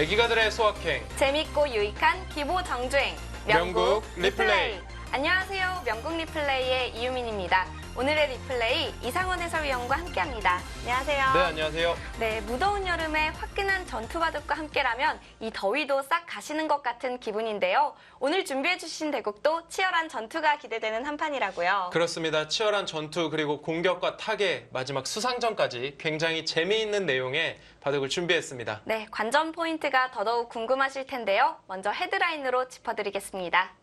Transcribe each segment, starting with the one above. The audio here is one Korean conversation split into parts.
애기가들의 소확행 재밌고 유익한 기보 정주행 명국 리플레이. 안녕하세요. 명국 리플레이의 이유민입니다. 오늘의 리플레이 이상원 해설위원과 함께합니다. 안녕하세요. 네, 안녕하세요. 네, 무더운 여름에 화끈한 전투바둑과 함께라면 이 더위도 싹 가시는 것 같은 기분인데요. 오늘 준비해주신 대국도 치열한 전투가 기대되는 한판이라고요. 그렇습니다. 치열한 전투 그리고 공격과 타계 마지막 수상전까지 굉장히 재미있는 내용의 바둑을 준비했습니다. 네, 관전 포인트가 더더욱 궁금하실 텐데요. 먼저 헤드라인으로 짚어드리겠습니다.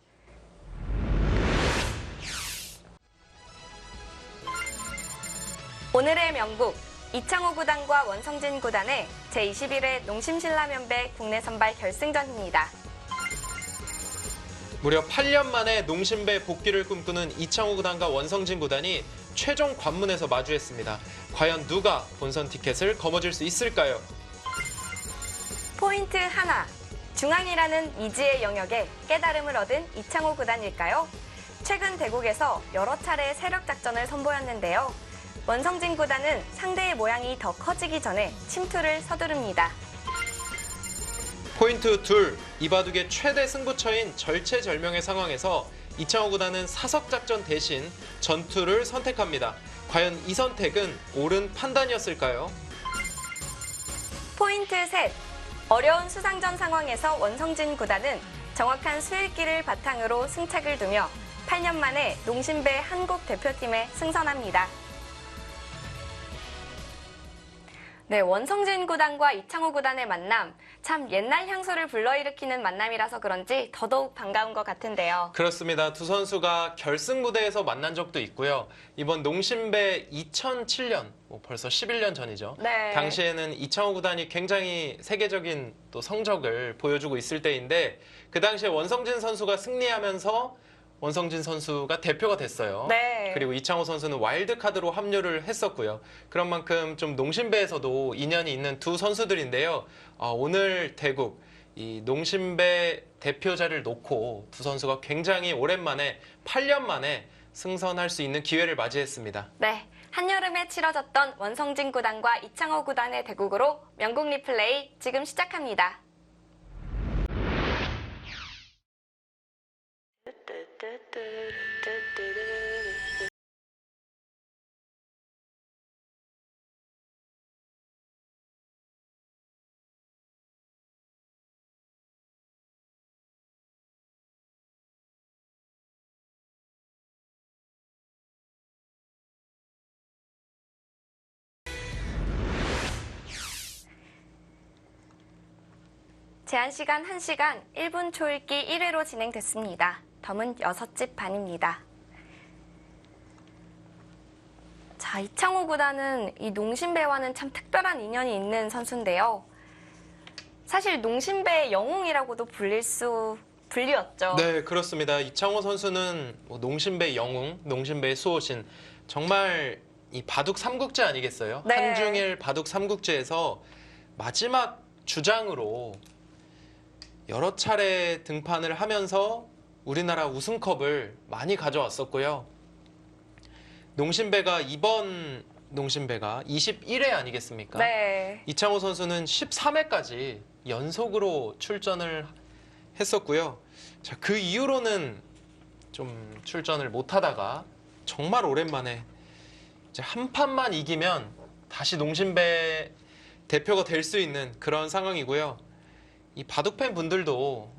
오늘의 명국, 이창호 구단과 원성진 구단의 제21회 농심신라면배 국내 선발 결승전입니다. 무려 8년 만에 농심배 복귀를 꿈꾸는 이창호 구단과 원성진 구단이 최종 관문에서 마주했습니다. 과연 누가 본선 티켓을 거머쥘 수 있을까요? 포인트 하나, 중앙이라는 미지의 영역에 깨달음을 얻은 이창호 구단일까요? 최근 대국에서 여러 차례 세력 작전을 선보였는데요. 원성진 구단은 상대의 모양이 더 커지기 전에 침투를 서두릅니다. 포인트 둘, 이 바둑의 최대 승부처인 절체절명의 상황에서 이창호 구단은 사석작전 대신 전투를 선택합니다. 과연 이 선택은 옳은 판단이었을까요? 포인트 셋, 어려운 수상전 상황에서 원성진 구단은 정확한 수일기를 바탕으로 승책을 두며 8년 만에 농심배 한국 대표팀에 승선합니다. 네, 원성진 구단과 이창호 구단의 만남, 참 옛날 향수를 불러일으키는 만남이라서 그런지 더더욱 반가운 것 같은데요. 그렇습니다. 두 선수가 결승 무대에서 만난 적도 있고요. 이번 농심배 2007년, 벌써 11년 전이죠. 네. 당시에는 이창호 구단이 굉장히 세계적인 또 성적을 보여주고 있을 때인데 그 당시에 원성진 선수가 승리하면서 원성진 선수가 대표가 됐어요. 네. 그리고 이창호 선수는 와일드카드로 합류를 했었고요. 그런 만큼 좀 농심배에서도 인연이 있는 두 선수들인데요. 오늘 대국, 이 농심배 대표자를 놓고 두 선수가 굉장히 오랜만에 8년 만에 승선할 수 있는 기회를 맞이했습니다. 네, 한여름에 치러졌던 원성진 구단과 이창호 구단의 대국으로 명국 리플레이 지금 시작합니다. 제한시간 1시간 1분 초읽기 1회로 진행됐습니다. 덤은 6집 반입니다. 자, 이창호 구단은 이 농심배와는 참 특별한 인연이 있는 선수인데요. 사실 농심배의 영웅이라고도 불리웠죠. 네, 그렇습니다. 이창호 선수는 농심배 영웅, 농심배 수호신, 정말 이 바둑 삼국지 아니겠어요? 네. 한중일 바둑 삼국지에서 마지막 주장으로 여러 차례 등판을 하면서 우리나라 우승컵을 많이 가져왔었고요. 농심배가 이번 농심배가 21회 아니겠습니까? 네. 이창호 선수는 13회까지 연속으로 출전을 했었고요. 자, 그 이후로는 좀 출전을 못하다가 정말 오랜만에 이제 한 판만 이기면 다시 농심배 대표가 될 수 있는 그런 상황이고요. 이 바둑팬 분들도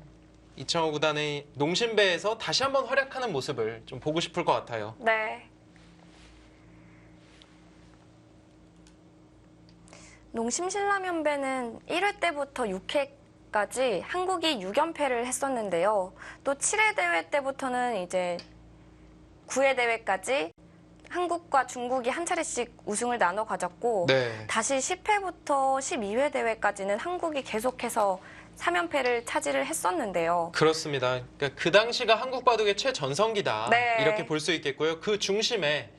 이창호 구단의 농심배에서 다시 한번 활약하는 모습을 좀 보고 싶을 것 같아요. 네. 농심신라면배는 1회 때부터 6회까지 한국이 6연패를 했었는데요. 또 7회 대회 때부터는 이제 9회 대회까지 한국과 중국이 한 차례씩 우승을 나눠 가졌고 네. 다시 10회부터 12회 대회까지는 한국이 계속해서 3연패를 차지를 했었는데요. 그렇습니다. 그러니까 그 당시가 한국 바둑의 최전성기다. 네. 이렇게 볼 수 있겠고요. 그 중심에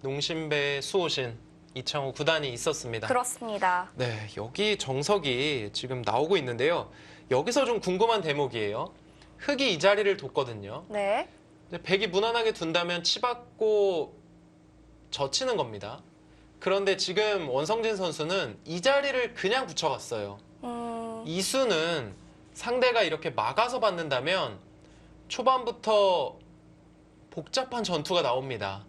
농심배 수호신 이창호 구단이 있었습니다. 그렇습니다. 네, 여기 정석이 지금 나오고 있는데요. 여기서 좀 궁금한 대목이에요. 흑이 이 자리를 뒀거든요. 네. 근데 백이 무난하게 둔다면 치받고 젖히는 겁니다. 그런데 지금 원성진 선수는 이 자리를 그냥 붙여갔어요. 이수는 상대가 이렇게 막아서 받는다면 초반부터 복잡한 전투가 나옵니다.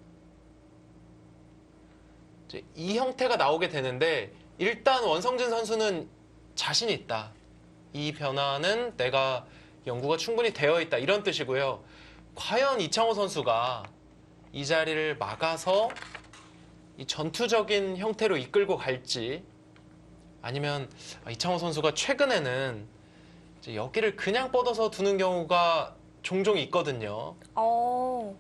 이제 이 형태가 나오게 되는데 일단 원성진 선수는 자신 있다. 이 변화는 내가 연구가 충분히 되어 있다. 이런 뜻이고요. 과연 이창호 선수가 이 자리를 막아서 이 전투적인 형태로 이끌고 갈지 아니면 이창호 선수가 최근에는 이제 여기를 그냥 뻗어서 두는 경우가 종종 있거든요. 그러니까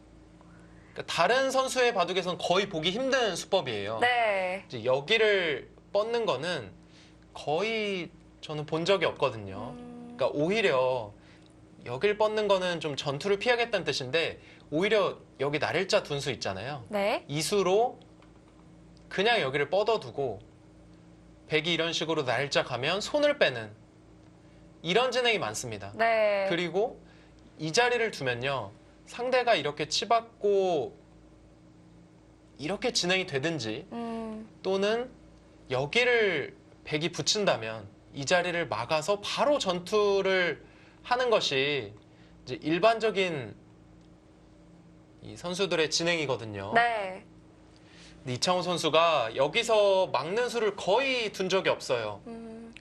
다른 선수의 바둑에서는 거의 보기 힘든 수법이에요. 네. 이제 여기를 뻗는 거는 거의 저는 본 적이 없거든요. 그러니까 오히려 여길 뻗는 거는 좀 전투를 피하겠다는 뜻인데 오히려 여기 날일자 둔수 있잖아요. 네. 이수로 그냥 여기를 뻗어두고 백이 이런 식으로 날일자 가면 손을 빼는 이런 진행이 많습니다. 네. 그리고 이 자리를 두면요. 상대가 이렇게 치받고 이렇게 진행이 되든지 또는 여기를 백이 붙인다면 이 자리를 막아서 바로 전투를 하는 것이 이제 일반적인 이 선수들의 진행이거든요. 네. 근데 이창호 선수가 여기서 막는 수를 거의 둔 적이 없어요.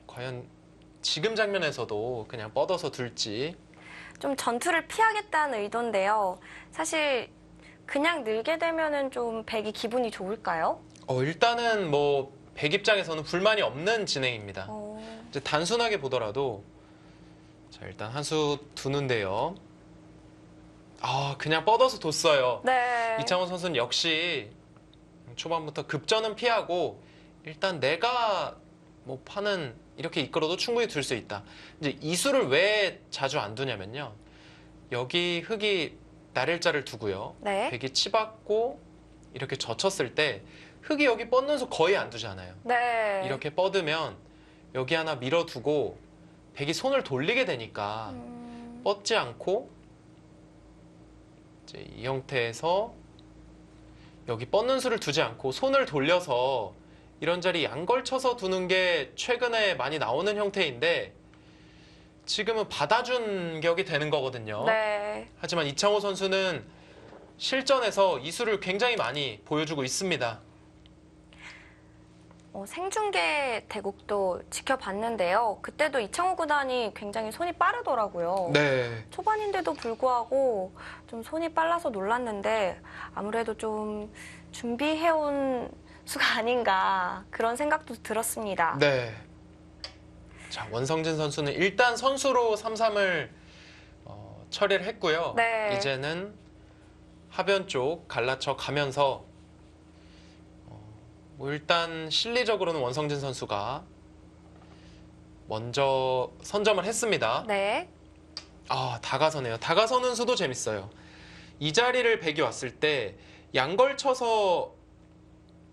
과연 지금 장면에서도 그냥 뻗어서 둘지. 좀 전투를 피하겠다는 의도인데요. 사실 그냥 늘게 되면은 좀 백이 기분이 좋을까요? 일단은 뭐 백 입장에서는 불만이 없는 진행입니다. 이제 단순하게 보더라도 자 일단 한 수 두는데요. 그냥 뻗어서 뒀어요. 네. 이창호 선수는 역시 초반부터 급전은 피하고 일단 내가 뭐 판은 이렇게 이끌어도 충분히 둘 수 있다. 이제 이 수를 왜 자주 안 두냐면요. 여기 흙이 날일자를 두고요. 네. 백이 치받고 이렇게 젖혔을 때 흙이 여기 뻗는 수 거의 안 두잖아요. 네. 이렇게 뻗으면 여기 하나 밀어두고 백이 손을 돌리게 되니까 뻗지 않고 이제 이 형태에서 여기 뻗는 수를 두지 않고 손을 돌려서 이런 자리 양걸쳐서 두는 게 최근에 많이 나오는 형태인데 지금은 받아준 격이 되는 거거든요. 네. 하지만 이창호 선수는 실전에서 이 수를 굉장히 많이 보여주고 있습니다. 생중계 대국도 지켜봤는데요. 그때도 이창호 구단이 굉장히 손이 빠르더라고요. 네. 초반인데도 불구하고 좀 손이 빨라서 놀랐는데 아무래도 좀 준비해온 수가 아닌가 그런 생각도 들었습니다. 네. 자, 원성진 선수는 일단 선수로 3-3을 처리를 했고요. 네. 이제는 하변 쪽 갈라쳐 가면서 뭐 일단 실리적으로는 원성진 선수가 먼저 선점을 했습니다. 네. 다가서네요. 다가서는 수도 재밌어요. 이 자리를 백이 왔을 때 양걸쳐서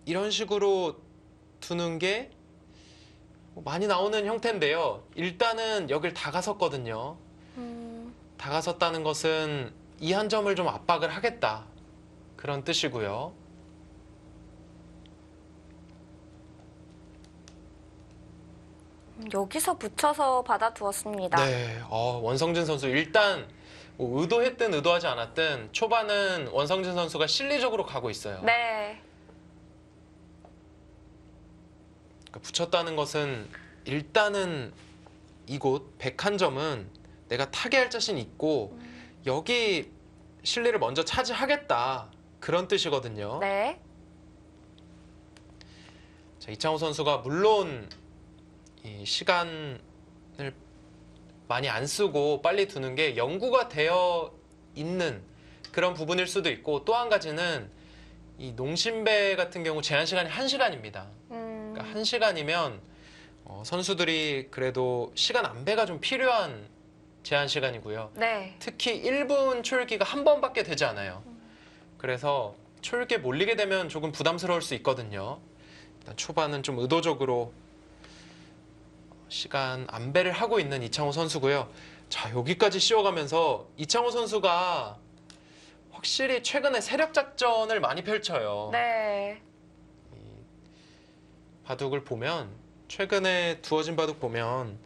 이런 식으로 두는 게 많이 나오는 형태인데요. 일단은 여길 다가섰거든요. 다가섰다는 것은 이 한 점을 좀 압박을 하겠다. 그런 뜻이고요. 여기서 붙여서 받아두었습니다. 네, 원성진 선수 일단 뭐 의도했든 의도하지 않았든 초반은 원성진 선수가 실리적으로 가고 있어요. 네. 그러니까 붙였다는 것은 일단은 이곳 101점은 내가 타개할 자신 있고 여기 실리를 먼저 차지하겠다. 그런 뜻이거든요. 네. 자, 이창호 선수가 물론 이 시간을 많이 안 쓰고 빨리 두는 게 연구가 되어 있는 그런 부분일 수도 있고 또 한 가지는 이 농심배 같은 경우 제한 시간이 1시간입니다. 그러니까 1시간이면 선수들이 그래도 시간 안배가 좀 필요한 제한 시간이고요. 네. 특히 1분 초읽기가 한 번밖에 되지 않아요. 그래서 초읽기에 몰리게 되면 조금 부담스러울 수 있거든요. 일단 초반은 좀 의도적으로 시간 안배를 하고 있는 이창호 선수고요. 자, 여기까지 씌워가면서 이창호 선수가 확실히 최근에 세력 작전을 많이 펼쳐요. 네. 바둑을 보면 최근에 두어진 바둑 보면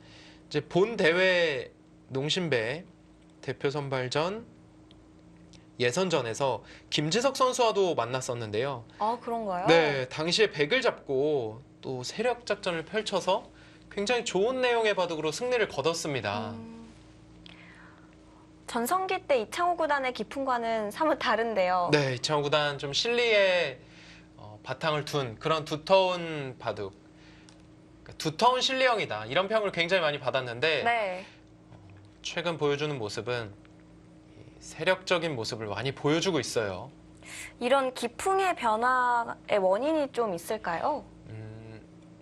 이제 본 대회 농심배 대표 선발전 예선전에서 김지석 선수와도 만났었는데요. 아, 그런가요? 네, 당시에 100을 잡고 또 세력 작전을 펼쳐서 굉장히 좋은 내용의 바둑으로 승리를 거뒀습니다. 전성기 때 이창호 구단의 기풍과는 사뭇 다른데요. 네, 이창호 구단 좀 실리에 바탕을 둔 그런 두터운 바둑, 그러니까 두터운 실리형이다 이런 평을 굉장히 많이 받았는데 네. 최근 보여주는 모습은 이 세력적인 모습을 많이 보여주고 있어요. 이런 기풍의 변화의 원인이 좀 있을까요?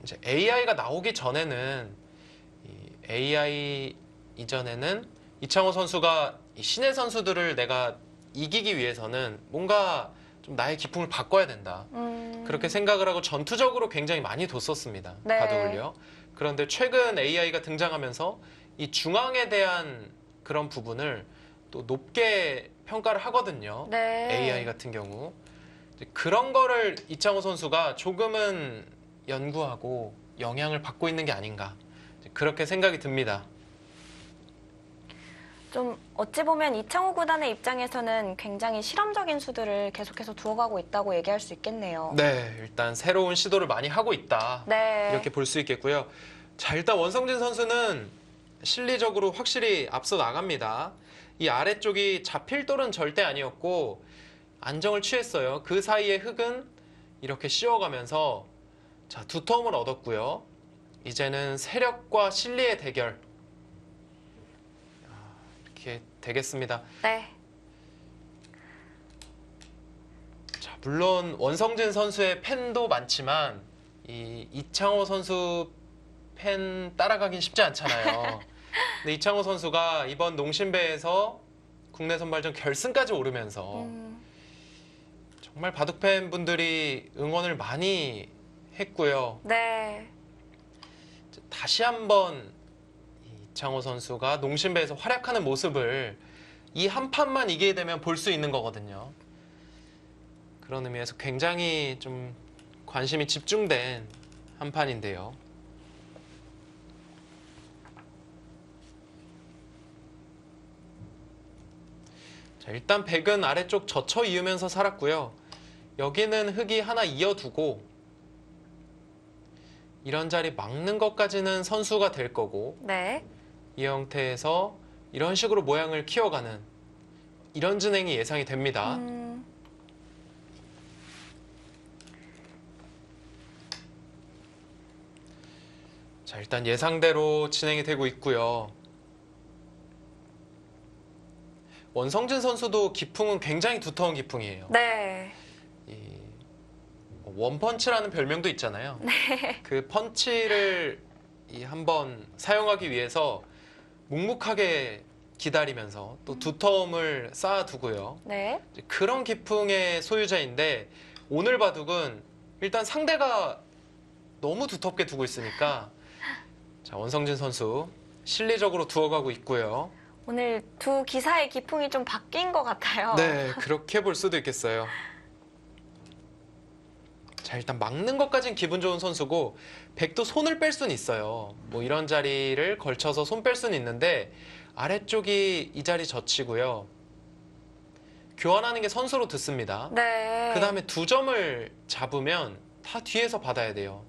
이제 AI가 나오기 전에는 이 AI 이전에는 이창호 선수가 이 신의 선수들을 내가 이기기 위해서는 뭔가 좀 나의 기풍을 바꿔야 된다. 그렇게 생각을 하고 전투적으로 굉장히 많이 뒀었습니다. 네. 바둑을요. 그런데 최근 AI가 등장하면서 이 중앙에 대한 그런 부분을 또 높게 평가를 하거든요. 네. AI 같은 경우. 이제 그런 거를 이창호 선수가 조금은 연구하고 영향을 받고 있는 게 아닌가. 이제 그렇게 생각이 듭니다. 좀 어찌 보면 이창호 구단의 입장에서는 굉장히 실험적인 수들을 계속해서 두어가고 있다고 얘기할 수 있겠네요. 네, 일단 새로운 시도를 많이 하고 있다. 네. 이렇게 볼 수 있겠고요. 자, 일단 원성진 선수는 실리적으로 확실히 앞서 나갑니다. 이 아래쪽이 잡힐 돌은 절대 아니었고 안정을 취했어요. 그 사이에 흙은 이렇게 씌워가면서 자, 두터움을 얻었고요. 이제는 세력과 실리의 대결 이렇게 되겠습니다. 네. 자, 물론 원성진 선수의 팬도 많지만 이 이창호 선수 팬 따라가긴 쉽지 않잖아요. 근데 이창호 선수가 이번 농심배에서 국내 선발전 결승까지 오르면서 정말 바둑 팬분들이 응원을 많이 했고요. 네. 다시 한번 이창호 선수가 농심배에서 활약하는 모습을 이 한 판만 이기게 되면 볼 수 있는 거거든요. 그런 의미에서 굉장히 좀 관심이 집중된 한 판인데요. 자, 일단 백은 아래쪽 젖혀 이으면서 살았고요. 여기는 흙이 하나 이어두고 이런 자리 막는 것까지는 선수가 될 거고 네. 이 형태에서 이런 식으로 모양을 키워가는 이런 진행이 예상이 됩니다. 자, 일단 예상대로 진행이 되고 있고요. 원성진 선수도 기풍은 굉장히 두터운 기풍이에요. 네. 이 원펀치라는 별명도 있잖아요. 그 펀치를 한번 사용하기 위해서 묵묵하게 기다리면서 또 두터움을 쌓아두고요. 네. 그런 기풍의 소유자인데 오늘 바둑은 일단 상대가 너무 두텁게 두고 있으니까 자, 원성진 선수 실리적으로 두어가고 있고요. 오늘 두 기사의 기풍이 좀 바뀐 것 같아요. 네, 그렇게 볼 수도 있겠어요. 자, 일단 막는 것까진 기분 좋은 선수고 백도 손을 뺄 수는 있어요. 뭐 이런 자리를 걸쳐서 손 뺄 수는 있는데 아래쪽이 이 자리 젖히고요. 교환하는 게 선수로 듣습니다. 네. 그 다음에 두 점을 잡으면 다 뒤에서 받아야 돼요.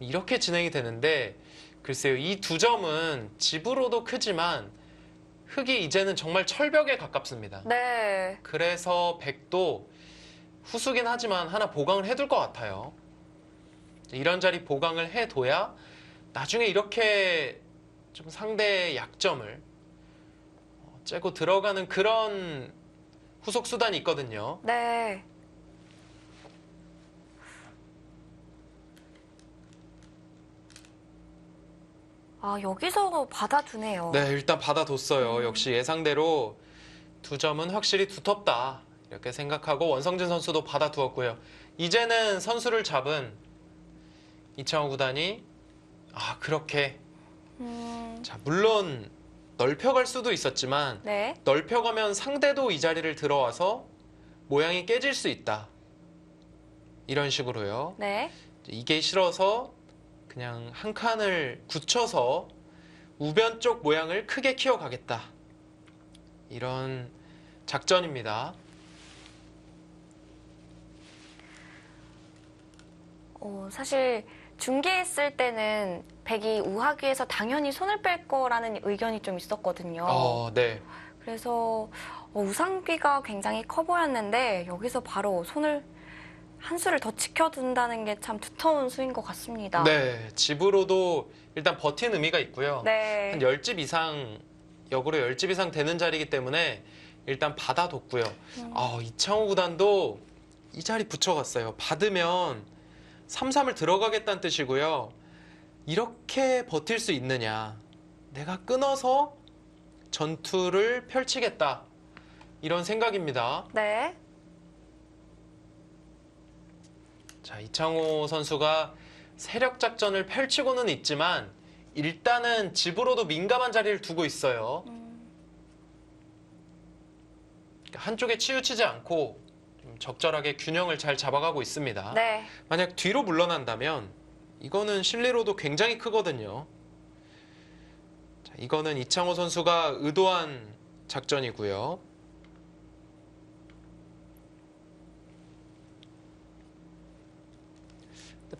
이렇게 진행이 되는데 글쎄요, 이 두 점은 집으로도 크지만 흙이 이제는 정말 철벽에 가깝습니다. 네. 그래서 백도 후수긴 하지만 하나 보강을 해둘 것 같아요. 이런 자리 보강을 해둬야 나중에 이렇게 좀 상대의 약점을 째고 들어가는 그런 후속 수단이 있거든요. 네. 아, 여기서 받아두네요. 네, 일단 받아뒀어요. 역시 예상대로 두 점은 확실히 두텁다. 이렇게 생각하고 원성진 선수도 받아두었고요. 이제는 선수를 잡은 이창호 구단이 그렇게 자, 물론 넓혀갈 수도 있었지만 네. 넓혀가면 상대도 이 자리를 들어와서 모양이 깨질 수 있다. 이런 식으로요. 네. 이게 싫어서 그냥 한 칸을 굳혀서 우변 쪽 모양을 크게 키워가겠다. 이런 작전입니다. 사실 중계했을 때는 백이 우하기에서 당연히 손을 뺄 거라는 의견이 좀 있었거든요. 네. 그래서 우상귀가 굉장히 커 보였는데 여기서 바로 손을 한 수를 더 지켜둔다는 게 참 두터운 수인 것 같습니다. 네, 집으로도 일단 버틴 의미가 있고요. 네. 한 10집 이상, 역으로 10집 이상 되는 자리이기 때문에 일단 받아뒀고요. 이창호 구단도 이 자리 붙여갔어요. 받으면 3-3을 들어가겠다는 뜻이고요. 이렇게 버틸 수 있느냐. 내가 끊어서 전투를 펼치겠다. 이런 생각입니다. 네. 자, 이창호 선수가 세력 작전을 펼치고는 있지만 일단은 집으로도 민감한 자리를 두고 있어요. 한쪽에 치우치지 않고 좀 적절하게 균형을 잘 잡아가고 있습니다. 네. 만약 뒤로 물러난다면 이거는 실리로도 굉장히 크거든요. 자, 이거는 이창호 선수가 의도한 작전이고요.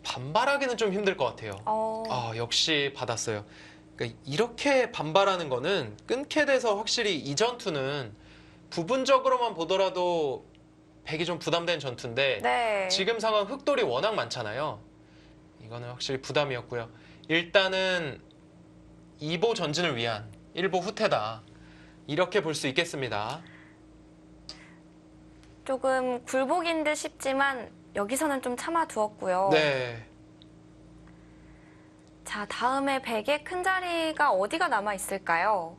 반발하기는 좀 힘들 것 같아요. 역시 받았어요. 그러니까 이렇게 반발하는 거는 끊게 돼서 확실히 이 전투는 부분적으로만 보더라도 백이 좀 부담된 전투인데 네. 지금 상황 흑돌이 워낙 많잖아요. 이거는 확실히 부담이었고요. 일단은 2보 전진을 위한 1보 후퇴다. 이렇게 볼 수 있겠습니다. 조금 굴복인 듯 싶지만 여기서는 좀 참아두었고요. 네. 자, 다음에 백의 큰 자리가 어디가 남아 있을까요?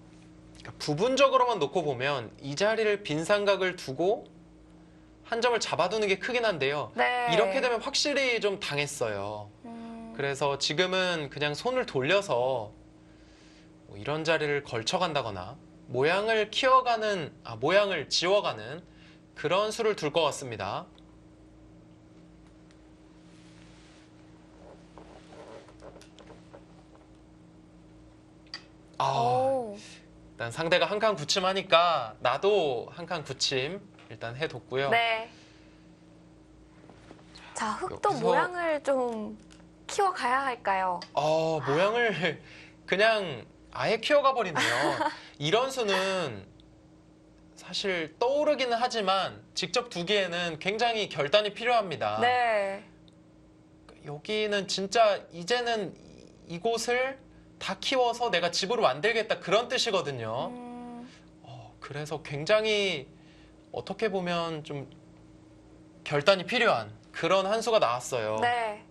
그러니까 부분적으로만 놓고 보면 이 자리를 빈 삼각을 두고 한 점을 잡아두는 게 크긴 한데요. 네. 이렇게 되면 확실히 좀 당했어요. 그래서 지금은 그냥 손을 돌려서 뭐 이런 자리를 걸쳐간다거나 모양을 모양을 지워가는 그런 수를 둘 것 같습니다. 일단 상대가 한 칸 굳힘하니까 나도 한 칸 굳힘 일단 해뒀고요. 네. 자, 흑도 여기서- 모양을 좀 키워가야 할까요? 모양을 그냥 아예 키워가 버리네요. 이런 수는 사실 떠오르기는 하지만 직접 두기에는 굉장히 결단이 필요합니다. 네. 여기는 진짜 이제는 이곳을 다 키워서 내가 집으로 만들겠다 그런 뜻이거든요. 그래서 굉장히 어떻게 보면 좀 결단이 필요한 그런 한 수가 나왔어요. 네.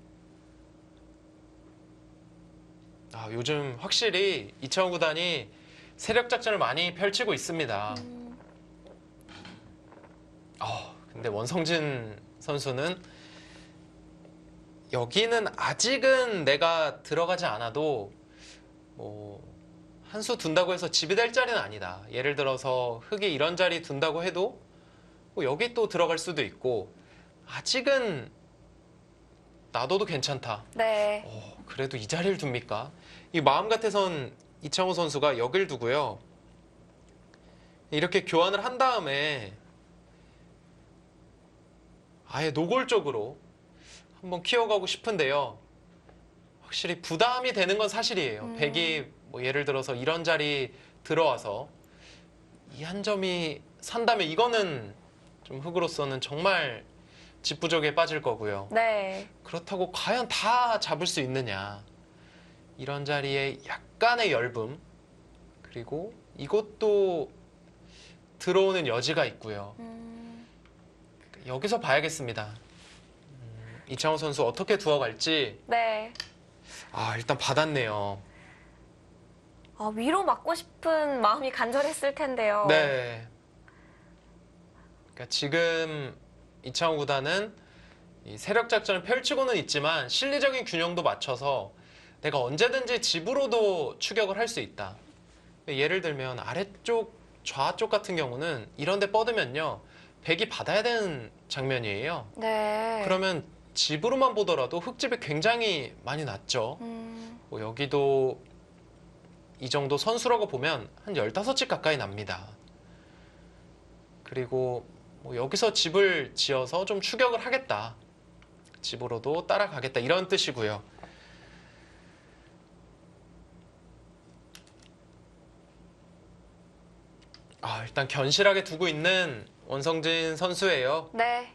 요즘 확실히 이창호 구단이 세력 작전을 많이 펼치고 있습니다. 근데 원성진 선수는 여기는 아직은 내가 들어가지 않아도 뭐 한 수 둔다고 해서 집이 될 자리는 아니다. 예를 들어서 흙이 이런 자리 둔다고 해도 뭐 여기 또 들어갈 수도 있고 아직은 놔둬도 괜찮다. 네. 그래도 이 자리를 둡니까? 이 마음 같아선 이창호 선수가 여길 두고요. 이렇게 교환을 한 다음에 아예 노골적으로 한번 키워가고 싶은데요. 확실히 부담이 되는 건 사실이에요. 백이 뭐 예를 들어서 이런 자리 들어와서 이 한 점이 산다면 이거는 좀 흑으로서는 정말 집부족에 빠질 거고요. 네. 그렇다고 과연 다 잡을 수 있느냐. 이런 자리에 약간의 엷음 그리고 이것도 들어오는 여지가 있고요. 여기서 봐야겠습니다. 이창호 선수 어떻게 두어갈지. 네. 일단 받았네요. 위로 맞고 싶은 마음이 간절했을 텐데요. 네. 그러니까 지금 이창호 구단은 이 세력 작전을 펼치고는 있지만 실리적인 균형도 맞춰서 내가 언제든지 집으로도 추격을 할 수 있다. 예를 들면 아래쪽, 좌쪽 같은 경우는 이런 데 뻗으면요. 백이 받아야 되는 장면이에요. 네. 그러면 집으로만 보더라도 흙집이 굉장히 많이 났죠. 뭐 여기도 이 정도 선수라고 보면 한 15집 가까이 납니다. 그리고 뭐 여기서 집을 지어서 좀 추격을 하겠다. 집으로도 따라가겠다. 이런 뜻이고요. 일단 견실하게 두고 있는 원성진 선수예요. 네.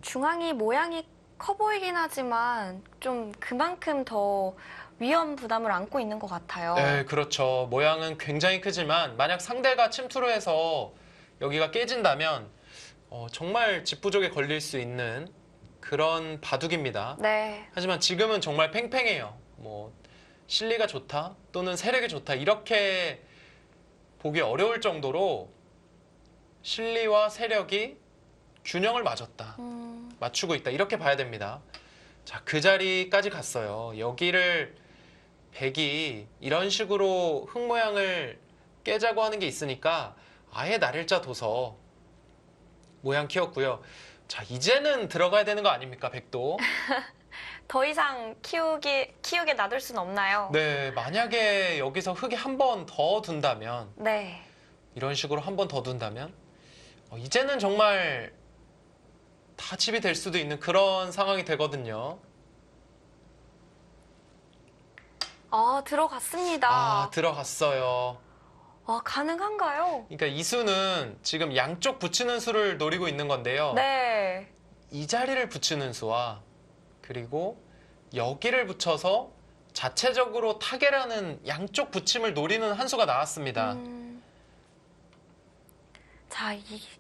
중앙이 모양이 커 보이긴 하지만 좀 그만큼 더 위험 부담을 안고 있는 것 같아요. 네, 그렇죠. 모양은 굉장히 크지만 만약 상대가 침투를 해서 여기가 깨진다면 정말 집 부족에 걸릴 수 있는 그런 바둑입니다. 네. 하지만 지금은 정말 팽팽해요. 뭐 실리가 좋다 또는 세력이 좋다 이렇게 보기 어려울 정도로 실리와 세력이 균형을 맞추고 있다 이렇게 봐야 됩니다. 자, 그 자리까지 갔어요. 여기를 백이 이런 식으로 흙 모양을 깨자고 하는 게 있으니까 아예 날일자 둬서 모양 키웠고요. 자, 이제는 들어가야 되는 거 아닙니까, 백도? 더 이상 키우게 놔둘 수는 없나요? 네, 만약에 여기서 흙이 한 번 더 둔다면, 네. 이런 식으로 한 번 더 둔다면, 이제는 정말 다 집이 될 수도 있는 그런 상황이 되거든요. 들어갔습니다. 들어갔어요. 가능한가요? 그러니까 이 수는 지금 양쪽 붙이는 수를 노리고 있는 건데요. 네. 이 자리를 붙이는 수와 그리고 여기를 붙여서 자체적으로 타겟하는 양쪽 붙임을 노리는 한 수가 나왔습니다. 자,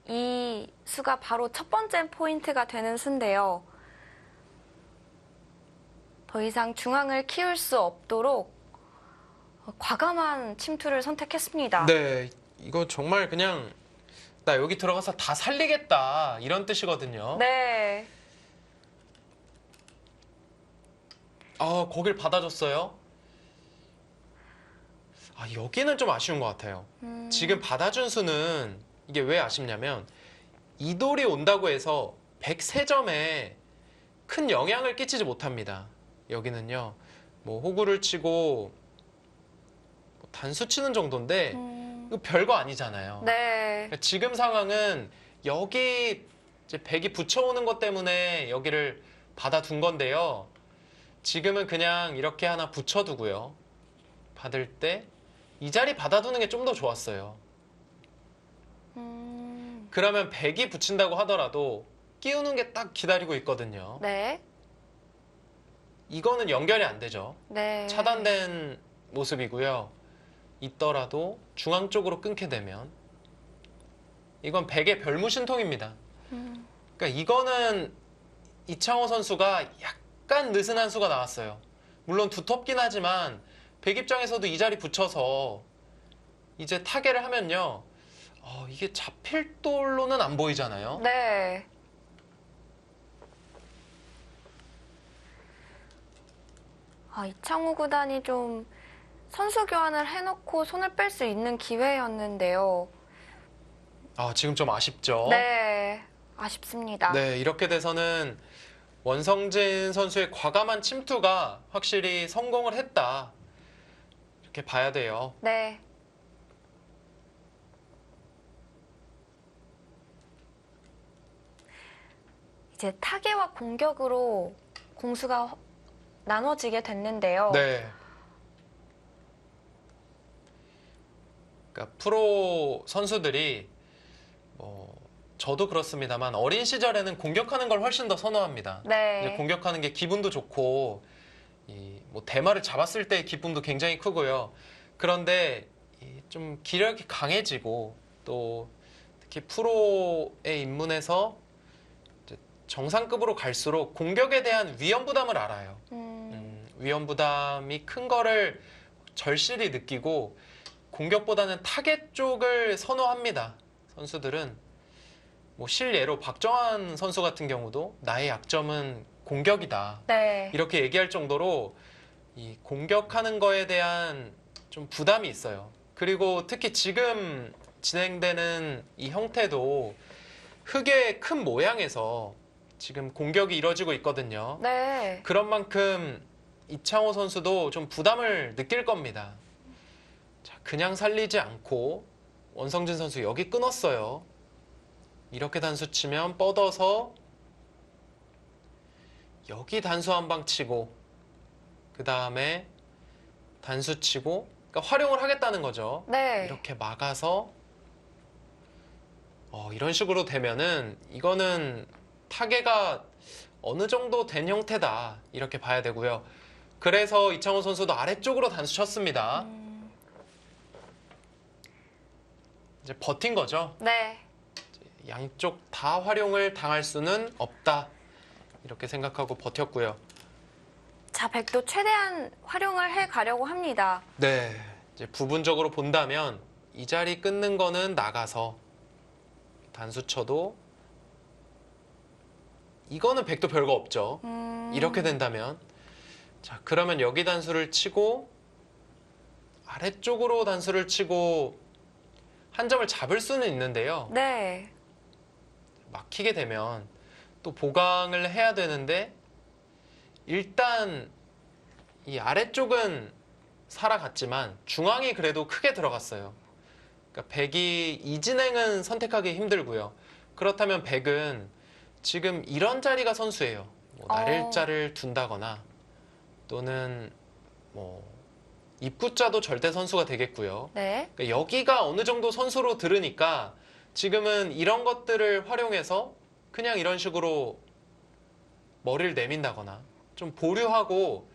이 수가 바로 첫 번째 포인트가 되는 수인데요. 더 이상 중앙을 키울 수 없도록 과감한 침투를 선택했습니다. 네, 이거 정말 그냥 나 여기 들어가서 다 살리겠다 이런 뜻이거든요. 네. 거길 받아줬어요. 여기는 좀 아쉬운 것 같아요. 지금 받아준 수는 이게 왜 아쉽냐면 이돌이 온다고 해서 103점에 큰 영향을 끼치지 못합니다. 여기는요. 뭐 호구를 치고 단수 치는 정도인데 이거 별거 아니잖아요. 네. 그러니까 지금 상황은 여기 이제 백이 붙여오는 것 때문에 여기를 받아둔 건데요. 지금은 그냥 이렇게 하나 붙여두고요. 받을 때 이 자리 받아두는 게 좀 더 좋았어요. 그러면 백이 붙인다고 하더라도 끼우는 게 딱 기다리고 있거든요. 네. 이거는 연결이 안 되죠. 네. 차단된 모습이고요. 있더라도 중앙 쪽으로 끊게 되면 이건 백의 별무신통입니다. 그러니까 이거는 이창호 선수가 약간 느슨한 수가 나왔어요. 물론 두텁긴 하지만 백 입장에서도 이 자리 붙여서 이제 타개를 하면요. 이게 잡힐 돌로는 안 보이잖아요. 네. 이창호 구단이 좀 선수 교환을 해놓고 손을 뺄 수 있는 기회였는데요. 지금 좀 아쉽죠? 네, 아쉽습니다. 네, 이렇게 돼서는 원성진 선수의 과감한 침투가 확실히 성공을 했다. 이렇게 봐야 돼요. 네. 이제 타개와 공격으로 공수가 나눠지게 됐는데요. 네. 그러니까 프로 선수들이 저도 그렇습니다만 어린 시절에는 공격하는 걸 훨씬 더 선호합니다. 네. 이제 공격하는 게 기분도 좋고 뭐 대마를 잡았을 때의 기쁨도 굉장히 크고요. 그런데 좀 기력이 강해지고 또 특히 프로에 입문해서 이제 정상급으로 갈수록 공격에 대한 위험 부담을 알아요. 위험 부담이 큰 거를 절실히 느끼고 공격보다는 타겟 쪽을 선호합니다. 선수들은 뭐 실례로 박정환 선수 같은 경우도 나의 약점은 공격이다. 네. 이렇게 얘기할 정도로 이 공격하는 거에 대한 좀 부담이 있어요. 그리고 특히 지금 진행되는 이 형태도 흙의 큰 모양에서 지금 공격이 이뤄지고 있거든요. 네. 그런 만큼 이창호 선수도 좀 부담을 느낄 겁니다. 자, 그냥 살리지 않고 원성진 선수 여기 끊었어요. 이렇게 단수 치면 뻗어서 여기 단수 한 방 치고 그 다음에 단수 치고 그러니까 활용을 하겠다는 거죠. 네. 이렇게 막아서 이런 식으로 되면은 이거는 타개가 어느 정도 된 형태다 이렇게 봐야 되고요. 그래서 이창호 선수도 아래쪽으로 단수 쳤습니다. 이제 버틴 거죠. 네. 양쪽 다 활용을 당할 수는 없다 이렇게 생각하고 버텼고요. 자, 백도 최대한 활용을 해 가려고 합니다. 네, 이제 부분적으로 본다면 이 자리 끊는 거는 나가서 단수 쳐도 이거는 백도 별거 없죠. 이렇게 된다면 자, 그러면 여기 단수를 치고 아래쪽으로 단수를 치고 한 점을 잡을 수는 있는데요. 네. 막히게 되면 또 보강을 해야 되는데 일단 이 아래쪽은 살아갔지만 중앙이 그래도 크게 들어갔어요. 그러니까 백이 이 진행은 선택하기 힘들고요. 그렇다면 백은 지금 이런 자리가 선수예요. 뭐 날일자를 둔다거나 또는 뭐 입구자도 절대 선수가 되겠고요. 네. 그러니까 여기가 어느 정도 선수로 들으니까 지금은 이런 것들을 활용해서 그냥 이런 식으로 머리를 내민다거나 좀 보류하고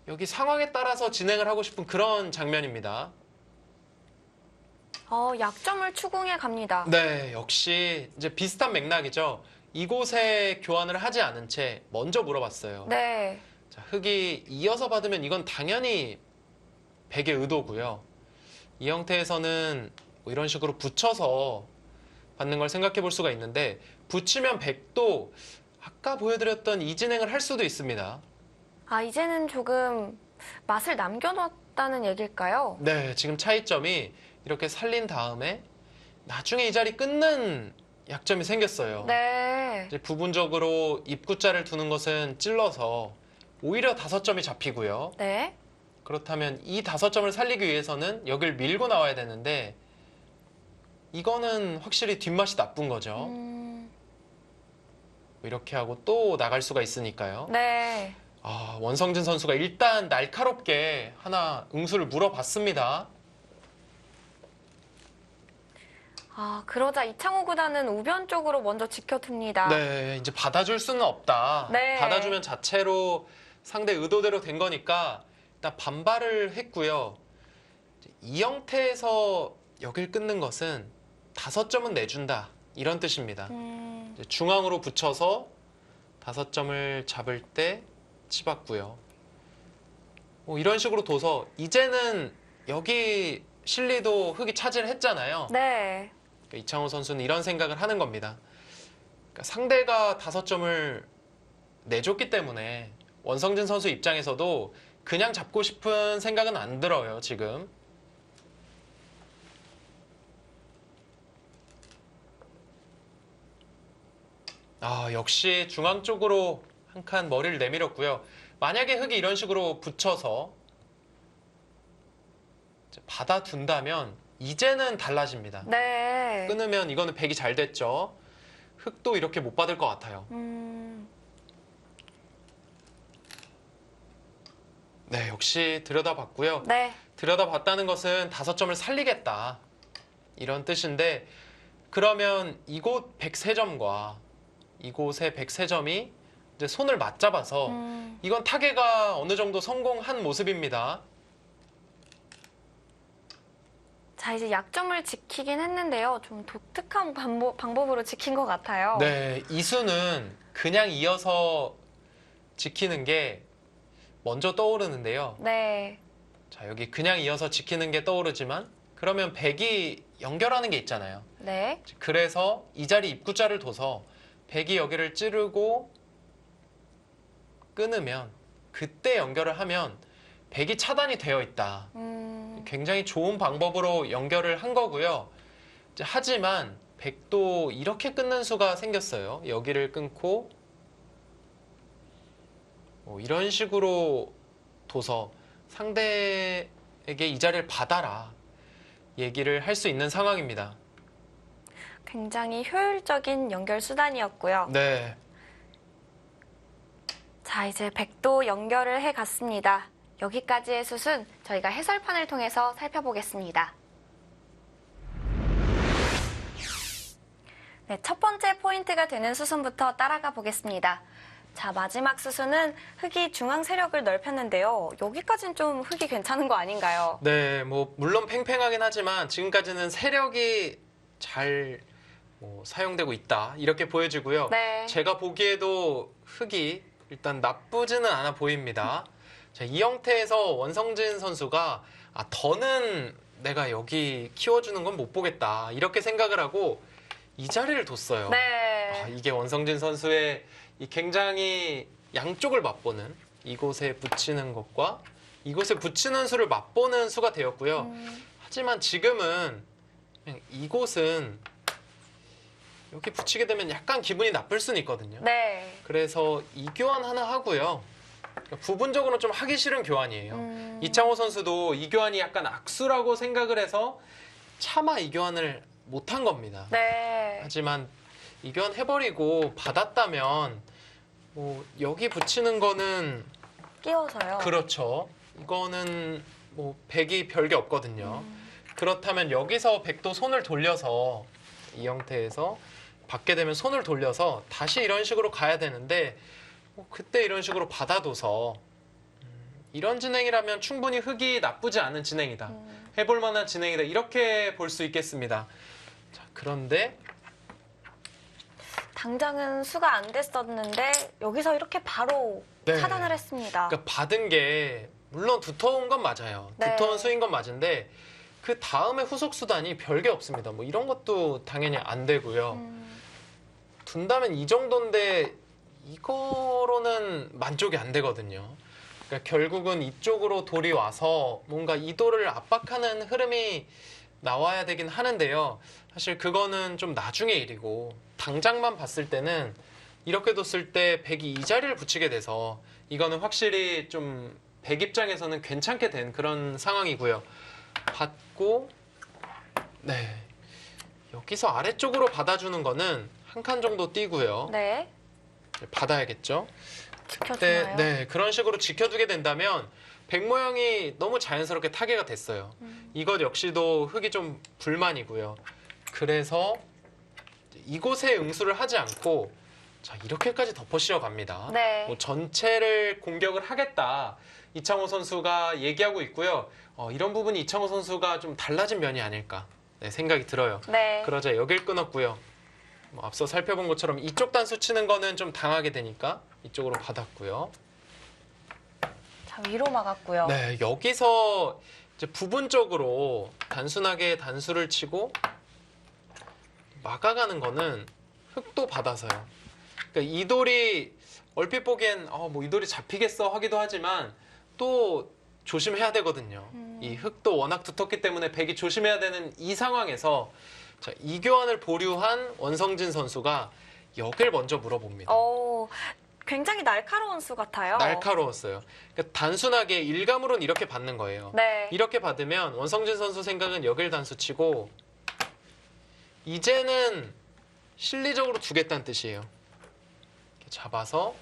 여기 상황에 따라서 진행을 하고 싶은 그런 장면입니다. 약점을 추궁해 갑니다. 네, 역시 이제 비슷한 맥락이죠. 이곳에 교환을 하지 않은 채 먼저 물어봤어요. 네. 자, 흙이 이어서 받으면 이건 당연히 백의 의도고요. 이 형태에서는 뭐 이런 식으로 붙여서 받는 걸 생각해 볼 수가 있는데 붙이면 백도 아까 보여드렸던 이 진행을 할 수도 있습니다. 이제는 조금 맛을 남겨놨다는 얘기일까요? 네, 지금 차이점이 이렇게 살린 다음에 나중에 이 자리 끊는 약점이 생겼어요. 네. 이제 부분적으로 입구자를 두는 것은 찔러서 오히려 5점이 잡히고요. 네. 그렇다면 이 5점을 살리기 위해서는 여길 밀고 나와야 되는데 이거는 확실히 뒷맛이 나쁜 거죠. 이렇게 하고 또 나갈 수가 있으니까요. 네. 원성진 선수가 일단 날카롭게 하나 응수를 물어봤습니다. 그러자 이창호 구단은 우변 쪽으로 먼저 지켜둡니다. 네, 이제 받아줄 수는 없다. 네. 받아주면 자체로 상대 의도대로 된 거니까 일단 반발을 했고요. 이 형태에서 여길 끊는 것은 5점은 내준다. 이런 뜻입니다. 이제 중앙으로 붙여서 5점을 잡을 때 치봤고요. 이런 식으로 둬서 이제는 여기 실리도 흙이 차지를 했잖아요. 네. 그러니까 이창호 선수는 이런 생각을 하는 겁니다. 그러니까 상대가 5점을 내줬기 때문에 원성진 선수 입장에서도 그냥 잡고 싶은 생각은 안 들어요, 지금. 역시 중앙 쪽으로 한 칸 머리를 내밀었고요. 만약에 흙이 이런 식으로 붙여서 받아둔다면 이제는 달라집니다. 네. 끊으면 이거는 백이 잘 됐죠. 흙도 이렇게 못 받을 것 같아요. 네, 역시 들여다봤고요. 네. 들여다봤다는 것은 5점을 살리겠다. 이런 뜻인데 그러면 이곳 103점과 이곳의 103점이 이제 손을 맞잡아서 이건 타개가 어느 정도 성공한 모습입니다. 자, 이제 약점을 지키긴 했는데요. 좀 독특한 방법으로 지킨 것 같아요. 네, 이수는 그냥 이어서 지키는 게 먼저 떠오르는데요. 네. 자, 여기 그냥 이어서 지키는 게 떠오르지만 그러면 백이 연결하는 게 있잖아요. 네. 그래서 이 자리 입구자를 둬서 백이 여기를 찌르고 끊으면 그때 연결을 하면 백이 차단이 되어 있다. 굉장히 좋은 방법으로 연결을 한 거고요. 하지만 백도 이렇게 끊는 수가 생겼어요. 여기를 끊고 이런 식으로 둬서 상대에게 이 자리를 받아라 얘기를 할 수 있는 상황입니다. 굉장히 효율적인 연결 수단이었고요. 네. 자, 이제 백도 연결을 해갔습니다. 여기까지의 숫은 저희가 해설판을 통해서 살펴보겠습니다. 네, 첫 번째 포인트가 되는 수순부터 따라가 보겠습니다. 자, 마지막 수순은 흑이 중앙 세력을 넓혔는데요. 여기까지는 좀 흑이 괜찮은 거 아닌가요? 네, 물론 팽팽하긴 하지만 지금까지는 세력이 잘 사용되고 있다 이렇게 보여지고요. 네. 제가 보기에도 흑이 일단 나쁘지는 않아 보입니다. 자, 이 형태에서 원성진 선수가 더는 내가 여기 키워주는 건 못 보겠다 이렇게 생각을 하고 이 자리를 뒀어요. 네. 이게 원성진 선수의 이 굉장히 양쪽을 맛보는 이곳에 붙이는 것과 이곳에 붙이는 수를 맛보는 수가 되었고요. 하지만 지금은 그냥 이곳은 여기 붙이게 되면 약간 기분이 나쁠 수는 있거든요. 네. 그래서 이 교환 하나 하고요. 부분적으로 좀 하기 싫은 교환이에요. 이창호 선수도 이 교환이 약간 악수라고 생각을 해서 차마 이 교환을 못한 겁니다. 네. 하지만 이 교환 해버리고 받았다면 여기 붙이는 거는 끼워서요. 그렇죠. 이거는 백이 별게 없거든요. 그렇다면 여기서 백도 손을 돌려서 이 형태에서 받게 되면 손을 돌려서 다시 이런 식으로 가야 되는데 그때 이런 식으로 받아둬서 이런 진행이라면 충분히 흑이 나쁘지 않은 진행이다. 해볼 만한 진행이다. 이렇게 볼 수 있겠습니다. 자, 그런데 당장은 수가 안 됐었는데 여기서 이렇게 바로 네. 차단을 했습니다. 그러니까 받은 게 물론 두터운 건 맞아요. 네. 두터운 수인 건 맞은데 그 다음에 후속 수단이 별게 없습니다. 이런 것도 당연히 안 되고요. 둔다면 이 정도인데 이거로는 만족이 안 되거든요. 그러니까 결국은 이쪽으로 돌이 와서 뭔가 이 돌을 압박하는 흐름이 나와야 되긴 하는데요. 사실 그거는 좀 나중의 일이고 당장만 봤을 때는 이렇게 뒀을 때 백이 이 자리를 붙이게 돼서 이거는 확실히 좀 백 입장에서는 괜찮게 된 그런 상황이고요. 받고 네 여기서 아래쪽으로 받아주는 거는 한 칸 정도 띄고요. 네. 받아야겠죠. 지켜주나요? 네, 그런 식으로 지켜두게 된다면 백 모양이 너무 자연스럽게 타개가 됐어요. 이것 역시도 흑이 좀 불만이고요. 그래서 이곳에 응수를 하지 않고 자 이렇게까지 덮어 씌워 갑니다. 네. 전체를 공격을 하겠다. 이창호 선수가 얘기하고 있고요. 이런 부분이 이창호 선수가 좀 달라진 면이 아닐까 생각이 들어요. 네. 그러자 여길 끊었고요. 앞서 살펴본 것처럼 이쪽 단수 치는 거는 좀 당하게 되니까 이쪽으로 받았고요. 자, 위로 막았고요. 네, 여기서 이제 부분적으로 단순하게 단수를 치고 막아가는 거는 흑도 받아서요. 그러니까 이 돌이 얼핏 보기엔 이 돌이 잡히겠어 하기도 하지만 또 조심해야 되거든요. 이 흑도 워낙 두텁기 때문에 백이 조심해야 되는 이 상황에서 자, 이 교환을 보류한 원성진 선수가 여길 먼저 물어봅니다. 굉장히 날카로운 수 같아요. 날카로웠어요. 그러니까 단순하게 일감으로는 이렇게 받는 거예요. 네. 이렇게 받으면 원성진 선수 생각은 여길 단수 치고 이제는 실리적으로 두겠다는 뜻이에요. 이렇게 잡아서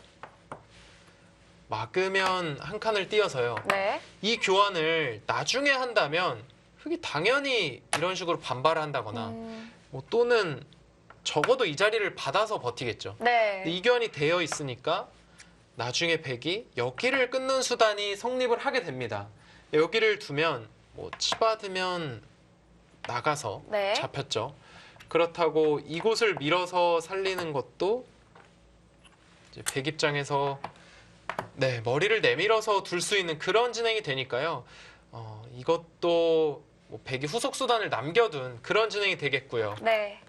막으면 한 칸을 띄어서요. 네. 이 교환을 나중에 한다면 흑이 당연히 이런 식으로 반발을 한다거나 또는 적어도 이 자리를 받아서 버티겠죠. 네. 이 교환이 되어 있으니까 나중에 백이 여기를 끊는 수단이 성립을 하게 됩니다. 여기를 두면 치받으면 나가서 네. 잡혔죠. 그렇다고 이곳을 밀어서 살리는 것도 이제 백 입장에서 머리를 내밀어서 둘 수 있는 그런 진행이 되니까요. 이것도 백이 후속 수단을 남겨둔 그런 진행이 되겠고요. 네.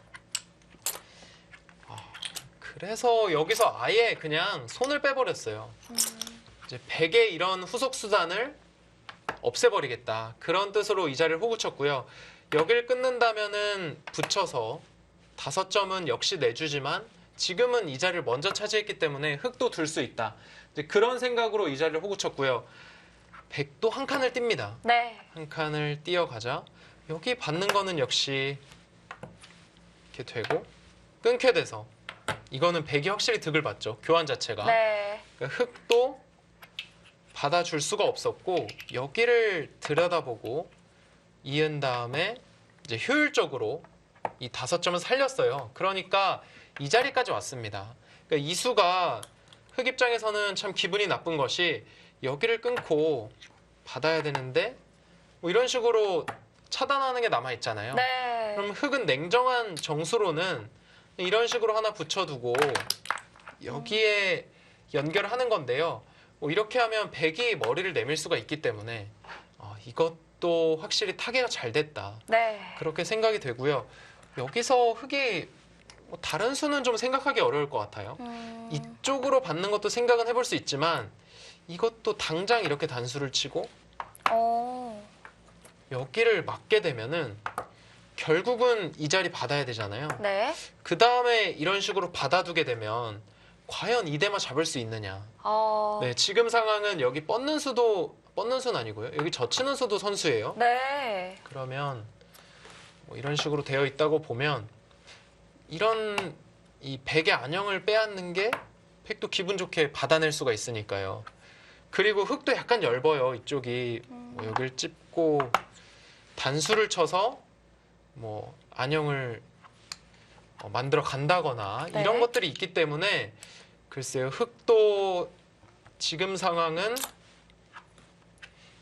그래서 여기서 아예 그냥 손을 빼버렸어요. 이제 백의 이런 후속 수단을 없애버리겠다. 그런 뜻으로 이 자리를 호구 쳤고요. 여기를 끊는다면은 붙여서 5점은 역시 내주지만 지금은 이 자리를 먼저 차지했기 때문에 흑도 둘 수 있다. 이제 그런 생각으로 이 자리를 호구 쳤고요. 백도 한 칸을 띱니다. 네. 한 칸을 띄어가자. 여기 받는 거는 역시 이렇게 되고 끊게 돼서 이거는 백이 확실히 득을 받죠. 교환 자체가. 네. 그러니까 흑도 받아줄 수가 없었고 여기를 들여다보고 이은 다음에 이제 효율적으로 이 5점을 살렸어요. 그러니까 이 자리까지 왔습니다. 그러니까 이 수가 흑 입장에서는 참 기분이 나쁜 것이 여기를 끊고 받아야 되는데 뭐 이런 식으로 차단하는 게 남아 있잖아요. 네. 그럼 흑은 냉정한 정수로는 이런 식으로 하나 붙여두고 여기에 연결을 하는 건데요. 뭐 이렇게 하면 백이 머리를 내밀 수가 있기 때문에 이것도 확실히 타개가 잘 됐다. 네. 그렇게 생각이 되고요. 여기서 흑이 뭐 다른 수는 좀 생각하기 어려울 것 같아요. 이쪽으로 받는 것도 생각은 해볼 수 있지만 이것도 당장 이렇게 단수를 치고 여기를 맞게 되면은 결국은 이 자리 받아야 되잖아요. 네. 그 다음에 이런 식으로 받아두게 되면 과연 이 대마 잡을 수 있느냐. 네, 지금 상황은 여기 뻗는 수는 아니고요. 여기 젖히는 수도 선수예요. 네. 그러면 뭐 이런 식으로 되어 있다고 보면 이런 이 백의 안형을 빼앗는 게 백도 기분 좋게 받아낼 수가 있으니까요. 그리고 흑도 약간 엷어요. 이쪽이 뭐 여기를 찝고 단수를 쳐서 뭐 안형을 만들어 간다거나 네. 이런 것들이 있기 때문에 글쎄요. 흑도 지금 상황은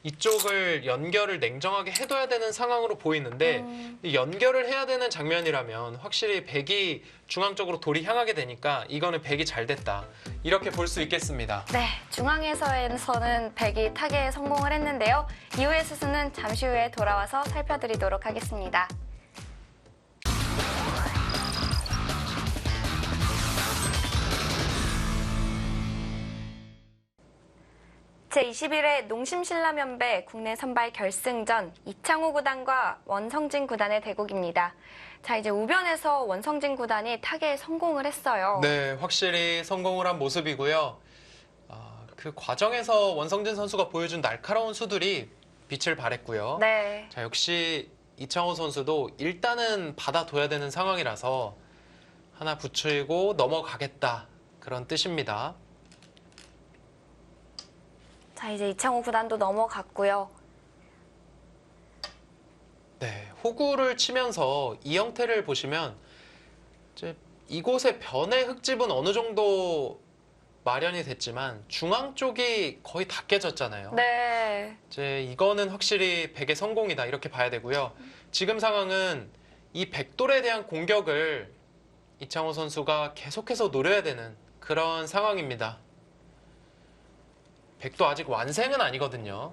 이쪽을 연결을 냉정하게 해둬야 되는 상황으로 보이는데 이 연결을 해야 되는 장면이라면 확실히 백이 중앙 쪽으로 돌이 향하게 되니까 이거는 백이 잘 됐다. 이렇게 볼 수 있겠습니다. 네, 중앙에서는 백이 타개에 성공을 했는데요. 이후의 수순은 잠시 후에 돌아와서 살펴드리도록 하겠습니다. 제21회 농심신라면배 국내 선발 결승전 이창호 구단과 원성진 구단의 대국입니다. 자, 이제 우변에서 원성진 구단이 타개에 성공을 했어요. 네, 확실히 성공을 한 모습이고요. 그 과정에서 원성진 선수가 보여준 날카로운 수들이 빛을 발했고요. 네. 자, 역시 이창호 선수도 일단은 받아둬야 되는 상황이라서 하나 붙이고 넘어가겠다. 그런 뜻입니다. 자, 이제 이창호 구단도 넘어갔고요. 네, 호구를 치면서 이 형태를 보시면 이제 이곳의 변의 흙집은 어느 정도 마련이 됐지만 중앙 쪽이 거의 다 깨졌잖아요. 네. 이제 이거는 확실히 백의 성공이다 이렇게 봐야 되고요. 지금 상황은 이 백돌에 대한 공격을 이창호 선수가 계속해서 노려야 되는 그런 상황입니다. 백도 아직 완생은 아니거든요.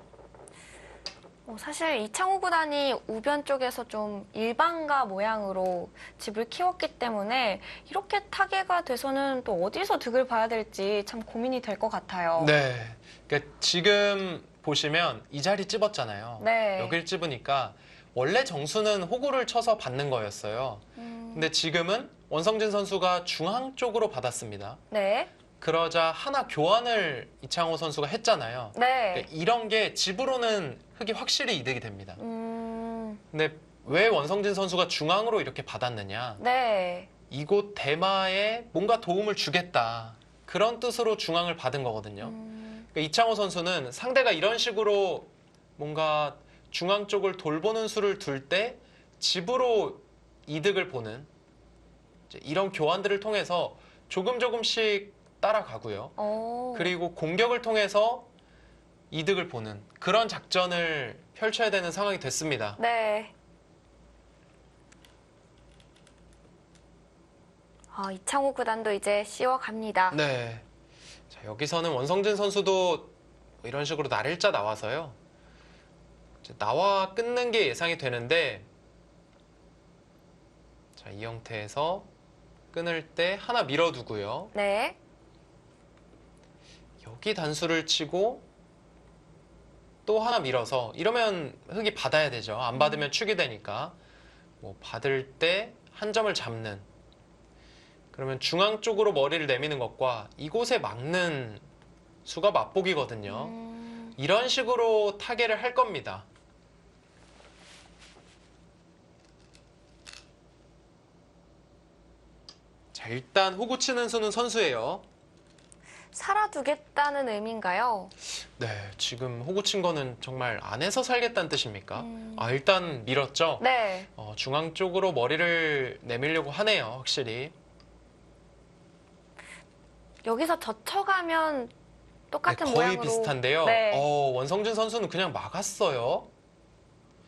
사실 이창호 구단이 우변 쪽에서 좀 일반가 모양으로 집을 키웠기 때문에 이렇게 타개가 돼서는 또 어디서 득을 봐야 될지 참 고민이 될 것 같아요. 네. 그러니까 지금 보시면 이 자리 찝었잖아요. 네. 여길 찝으니까 원래 정수는 호구를 쳐서 받는 거였어요. 근데 지금은 원성진 선수가 중앙 쪽으로 받았습니다. 네. 그러자 하나 교환을 이창호 선수가 했잖아요. 네. 그러니까 이런 게 집으로는 흑이 확실히 이득이 됩니다. 근데 왜 원성진 선수가 중앙으로 이렇게 받았느냐? 네. 이곳 대마에 뭔가 도움을 주겠다. 그런 뜻으로 중앙을 받은 거거든요. 그러니까 이창호 선수는 상대가 이런 식으로 뭔가 중앙 쪽을 돌보는 수를 둘 때 집으로 이득을 보는 이제 이런 교환들을 통해서 조금씩 따라가고요. 그리고 공격을 통해서 이득을 보는 그런 작전을 펼쳐야 되는 상황이 됐습니다. 네. 이창호 구단도 이제 씌워갑니다. 네. 자, 여기서는 원성진 선수도 이런 식으로 날일자 나와서요. 이제 나와 끊는 게 예상이 되는데 자, 이 형태에서 끊을 때 하나 밀어두고요. 네. 여기 단수를 치고 또 하나 밀어서 이러면 흑이 받아야 되죠. 안 받으면 축이 되니까 뭐 받을 때 한 점을 잡는 그러면 중앙 쪽으로 머리를 내미는 것과 이곳에 막는 수가 맞보기거든요. 이런 식으로 타개를 할 겁니다. 자, 일단 호구 치는 수는 선수예요. 살아두겠다는 의미인가요? 네, 지금 호구 친 거는 정말 안에서 살겠다는 뜻입니까? 아, 일단 밀었죠? 네. 중앙 쪽으로 머리를 내밀려고 하네요, 확실히. 여기서 젖혀가면 똑같은 네, 거의 모양으로. 비슷한데요. 네. 원성진 선수는 그냥 막았어요.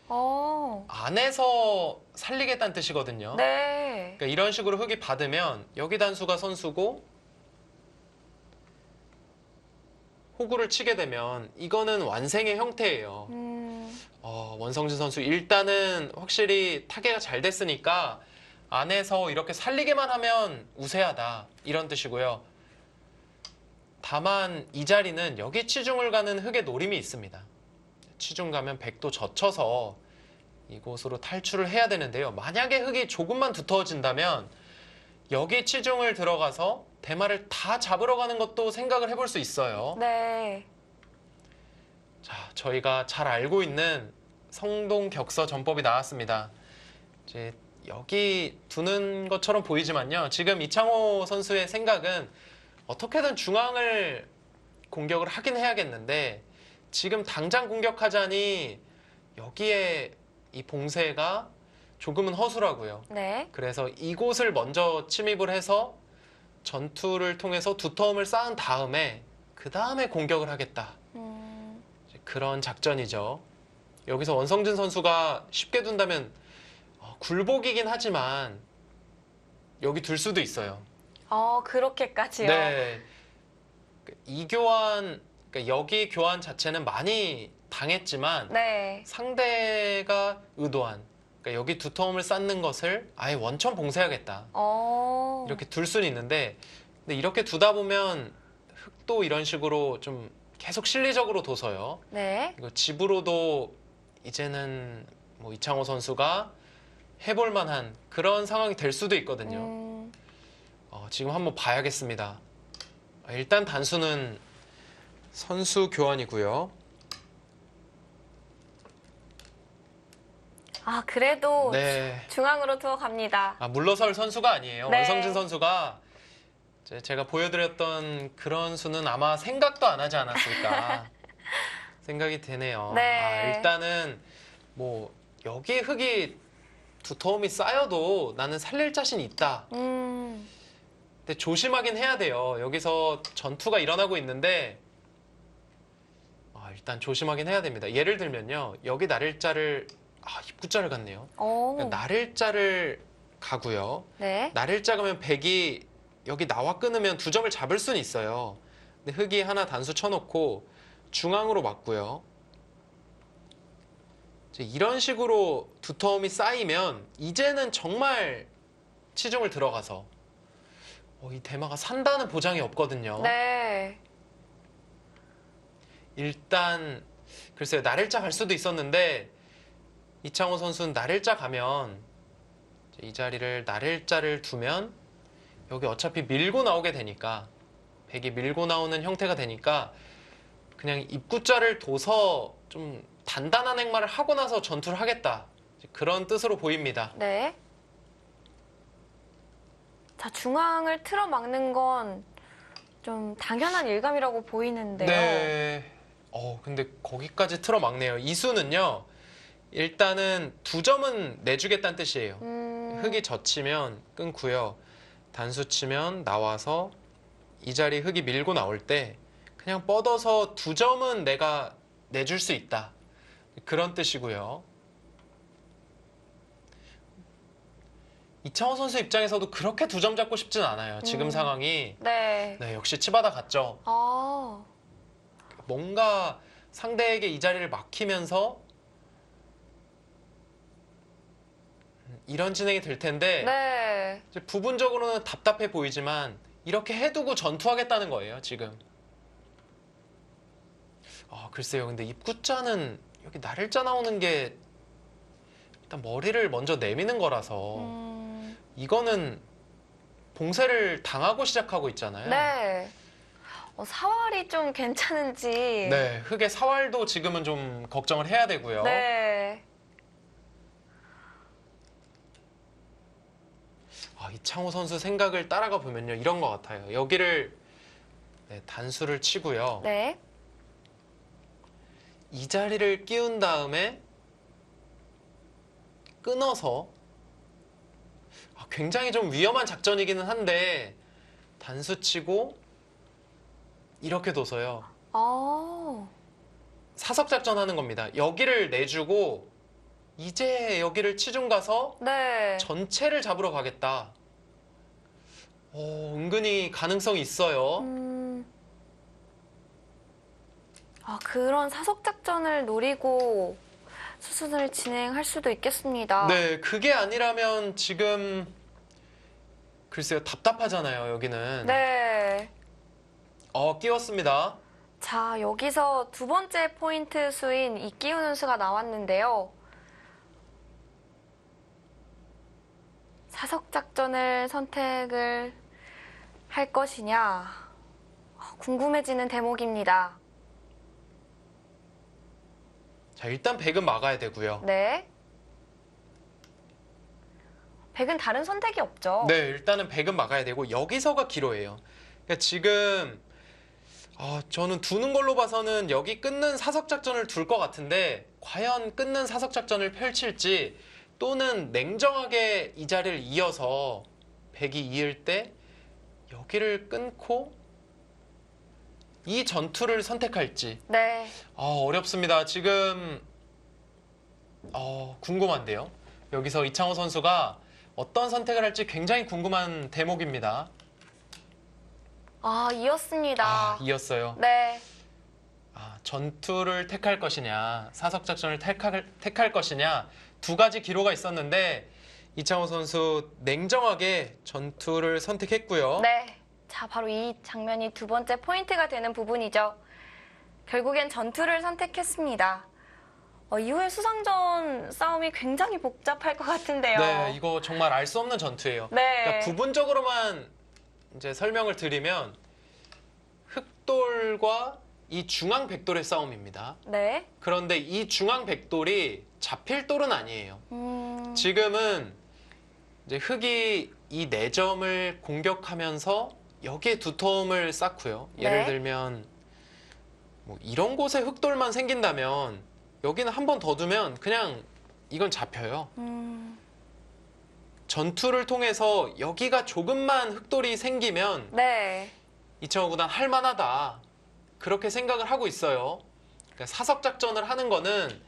어. 안에서 살리겠다는 뜻이거든요. 네. 그러니까 이런 식으로 흙이 받으면 여기 단수가 선수고 호구를 치게 되면 이거는 완생의 형태예요. 원성진 선수 일단은 확실히 타개가 잘 됐으니까 안에서 이렇게 살리게만 하면 우세하다 이런 뜻이고요. 다만 이 자리는 여기 치중을 가는 흙의 노림이 있습니다. 치중 가면 백도 젖혀서 이곳으로 탈출을 해야 되는데요. 만약에 흙이 조금만 두터워진다면 여기 치중을 들어가서 대마를 다 잡으러 가는 것도 생각을 해볼 수 있어요. 네. 자, 저희가 잘 알고 있는 성동격서 전법이 나왔습니다. 이제 여기 두는 것처럼 보이지만요. 지금 이창호 선수의 생각은 어떻게든 중앙을 공격을 하긴 해야겠는데 지금 당장 공격하자니 여기에 이 봉쇄가 조금은 허술하고요. 네. 그래서 이곳을 먼저 침입을 해서 전투를 통해서 두터움을 쌓은 다음에 그 다음에 공격을 하겠다. 이제 그런 작전이죠. 여기서 원성진 선수가 쉽게 둔다면 굴복이긴 하지만 여기 둘 수도 있어요. 그렇게까지요? 네. 이 교환, 그러니까 여기 교환 자체는 많이 당했지만 네. 상대가 의도한 그러니까 여기 두터움을 쌓는 것을 아예 원천 봉쇄하겠다. 이렇게 둘 수는 있는데 근데 이렇게 두다 보면 흙도 이런 식으로 좀 계속 실리적으로 둬서요. 네. 이거 집으로도 이제는 뭐 이창호 선수가 해볼 만한 그런 상황이 될 수도 있거든요. 지금 한번 봐야겠습니다. 일단 단수는 선수 교환이고요. 그래도 네. 중앙으로 투어 갑니다. 물러설 선수가 아니에요. 네. 원성진 선수가 제가 보여드렸던 그런 수는 아마 생각도 안 하지 않았을까 생각이 되네요. 네. 일단은 뭐 여기 흙이 두터움이 쌓여도 나는 살릴 자신이 있다. 근데 조심하긴 해야 돼요. 여기서 전투가 일어나고 있는데 일단 조심하긴 해야 됩니다. 예를 들면요. 여기 나릴자를 입구자를 갔네요. 그러니까 나릴자를 가고요. 네. 나릴자 가면 백이 여기 나와 끊으면 두 점을 잡을 수는 있어요. 근데 흙이 하나 단수 쳐놓고 중앙으로 맞고요. 이런 식으로 두터움이 쌓이면 이제는 정말 치중을 들어가서 이 대마가 산다는 보장이 없거든요. 네. 일단 글쎄요. 나릴자 갈 수도 있었는데 이창호 선수는 나릴자 가면 이 자리를 나릴자를 두면 여기 어차피 밀고 나오게 되니까 백이 밀고 나오는 형태가 되니까 그냥 입구자를 둬서 좀 단단한 행마를 하고 나서 전투를 하겠다. 그런 뜻으로 보입니다. 네. 자, 중앙을 틀어막는 건 좀 당연한 일감이라고 보이는데요. 네. 근데 거기까지 틀어막네요. 이수는요. 일단은 두 점은 내주겠다는 뜻이에요. 흙이 젖히면 끊고요. 단수 치면 나와서 이 자리 흙이 밀고 나올 때 그냥 뻗어서 두 점은 내가 내줄 수 있다. 그런 뜻이고요. 이창호 선수 입장에서도 그렇게 두 점 잡고 싶진 않아요. 지금 상황이. 네. 네, 역시 치바다 같죠. 뭔가 상대에게 이 자리를 막히면서 이런 진행이 될 텐데 네. 이제 부분적으로는 답답해 보이지만 이렇게 해두고 전투하겠다는 거예요, 지금. 글쎄요. 근데 입구자는 여기 나릴자 나오는 게 일단 머리를 먼저 내미는 거라서 이거는 봉쇄를 당하고 시작하고 있잖아요. 네. 사활이 좀 괜찮은지. 네, 흑의 사활도 지금은 좀 걱정을 해야 되고요. 네. 이창호 선수 생각을 따라가 보면요. 이런 것 같아요. 여기를 단수를 치고요. 네. 이 자리를 끼운 다음에 끊어서 굉장히 좀 위험한 작전이기는 한데 단수 치고 이렇게 둬서요. 사석 작전 하는 겁니다. 여기를 내주고 이제 여기를 치중 가서 네. 전체를 잡으러 가겠다. 은근히 가능성이 있어요. 그런 사석 작전을 노리고 수순을 진행할 수도 있겠습니다. 네, 그게 아니라면 지금 글쎄요, 답답하잖아요, 여기는. 네. 끼웠습니다. 자, 여기서 두 번째 포인트 수인 이 끼우는 수가 나왔는데요. 사석 작전을 선택을 할 것이냐 궁금해지는 대목입니다. 자, 일단 백은 막아야 되고요. 네. 백은 다른 선택이 없죠. 네, 일단은 백은 막아야 되고 여기서가 기로예요. 그러니까 지금 저는 두는 걸로 봐서는 여기 끊는 사석 작전을 둘 것 같은데 과연 끊는 사석 작전을 펼칠지 또는 냉정하게 이 자리를 이어서 백이 이을 때 여기를 끊고 이 전투를 선택할지 네. 어렵습니다. 지금 궁금한데요. 여기서 이창호 선수가 어떤 선택을 할지 굉장히 궁금한 대목입니다. 이었습니다. 이었어요. 네. 전투를 택할 것이냐, 사석 작전을 택할 것이냐 두 가지 기로가 있었는데 이창호 선수 냉정하게 전투를 선택했고요. 네. 자, 바로 이 장면이 두 번째 포인트가 되는 부분이죠. 결국엔 전투를 선택했습니다. 이후에 수상전 싸움이 굉장히 복잡할 것 같은데요. 네, 이거 정말 알 수 없는 전투예요. 네. 그러니까 부분적으로만 이제 설명을 드리면 흑돌과 이 중앙 백돌의 싸움입니다. 네. 그런데 이 중앙 백돌이 잡힐 돌은 아니에요. 지금은 이제 흑이 이 4점을 공격하면서 여기에 두터움을 쌓고요. 예를 네. 들면 뭐 이런 곳에 흑돌만 생긴다면 여기는 한 번 더 두면 그냥 이건 잡혀요. 전투를 통해서 여기가 조금만 흑돌이 생기면 네. 이창호 구단 할만하다. 그렇게 생각을 하고 있어요. 그러니까 사석 작전을 하는 거는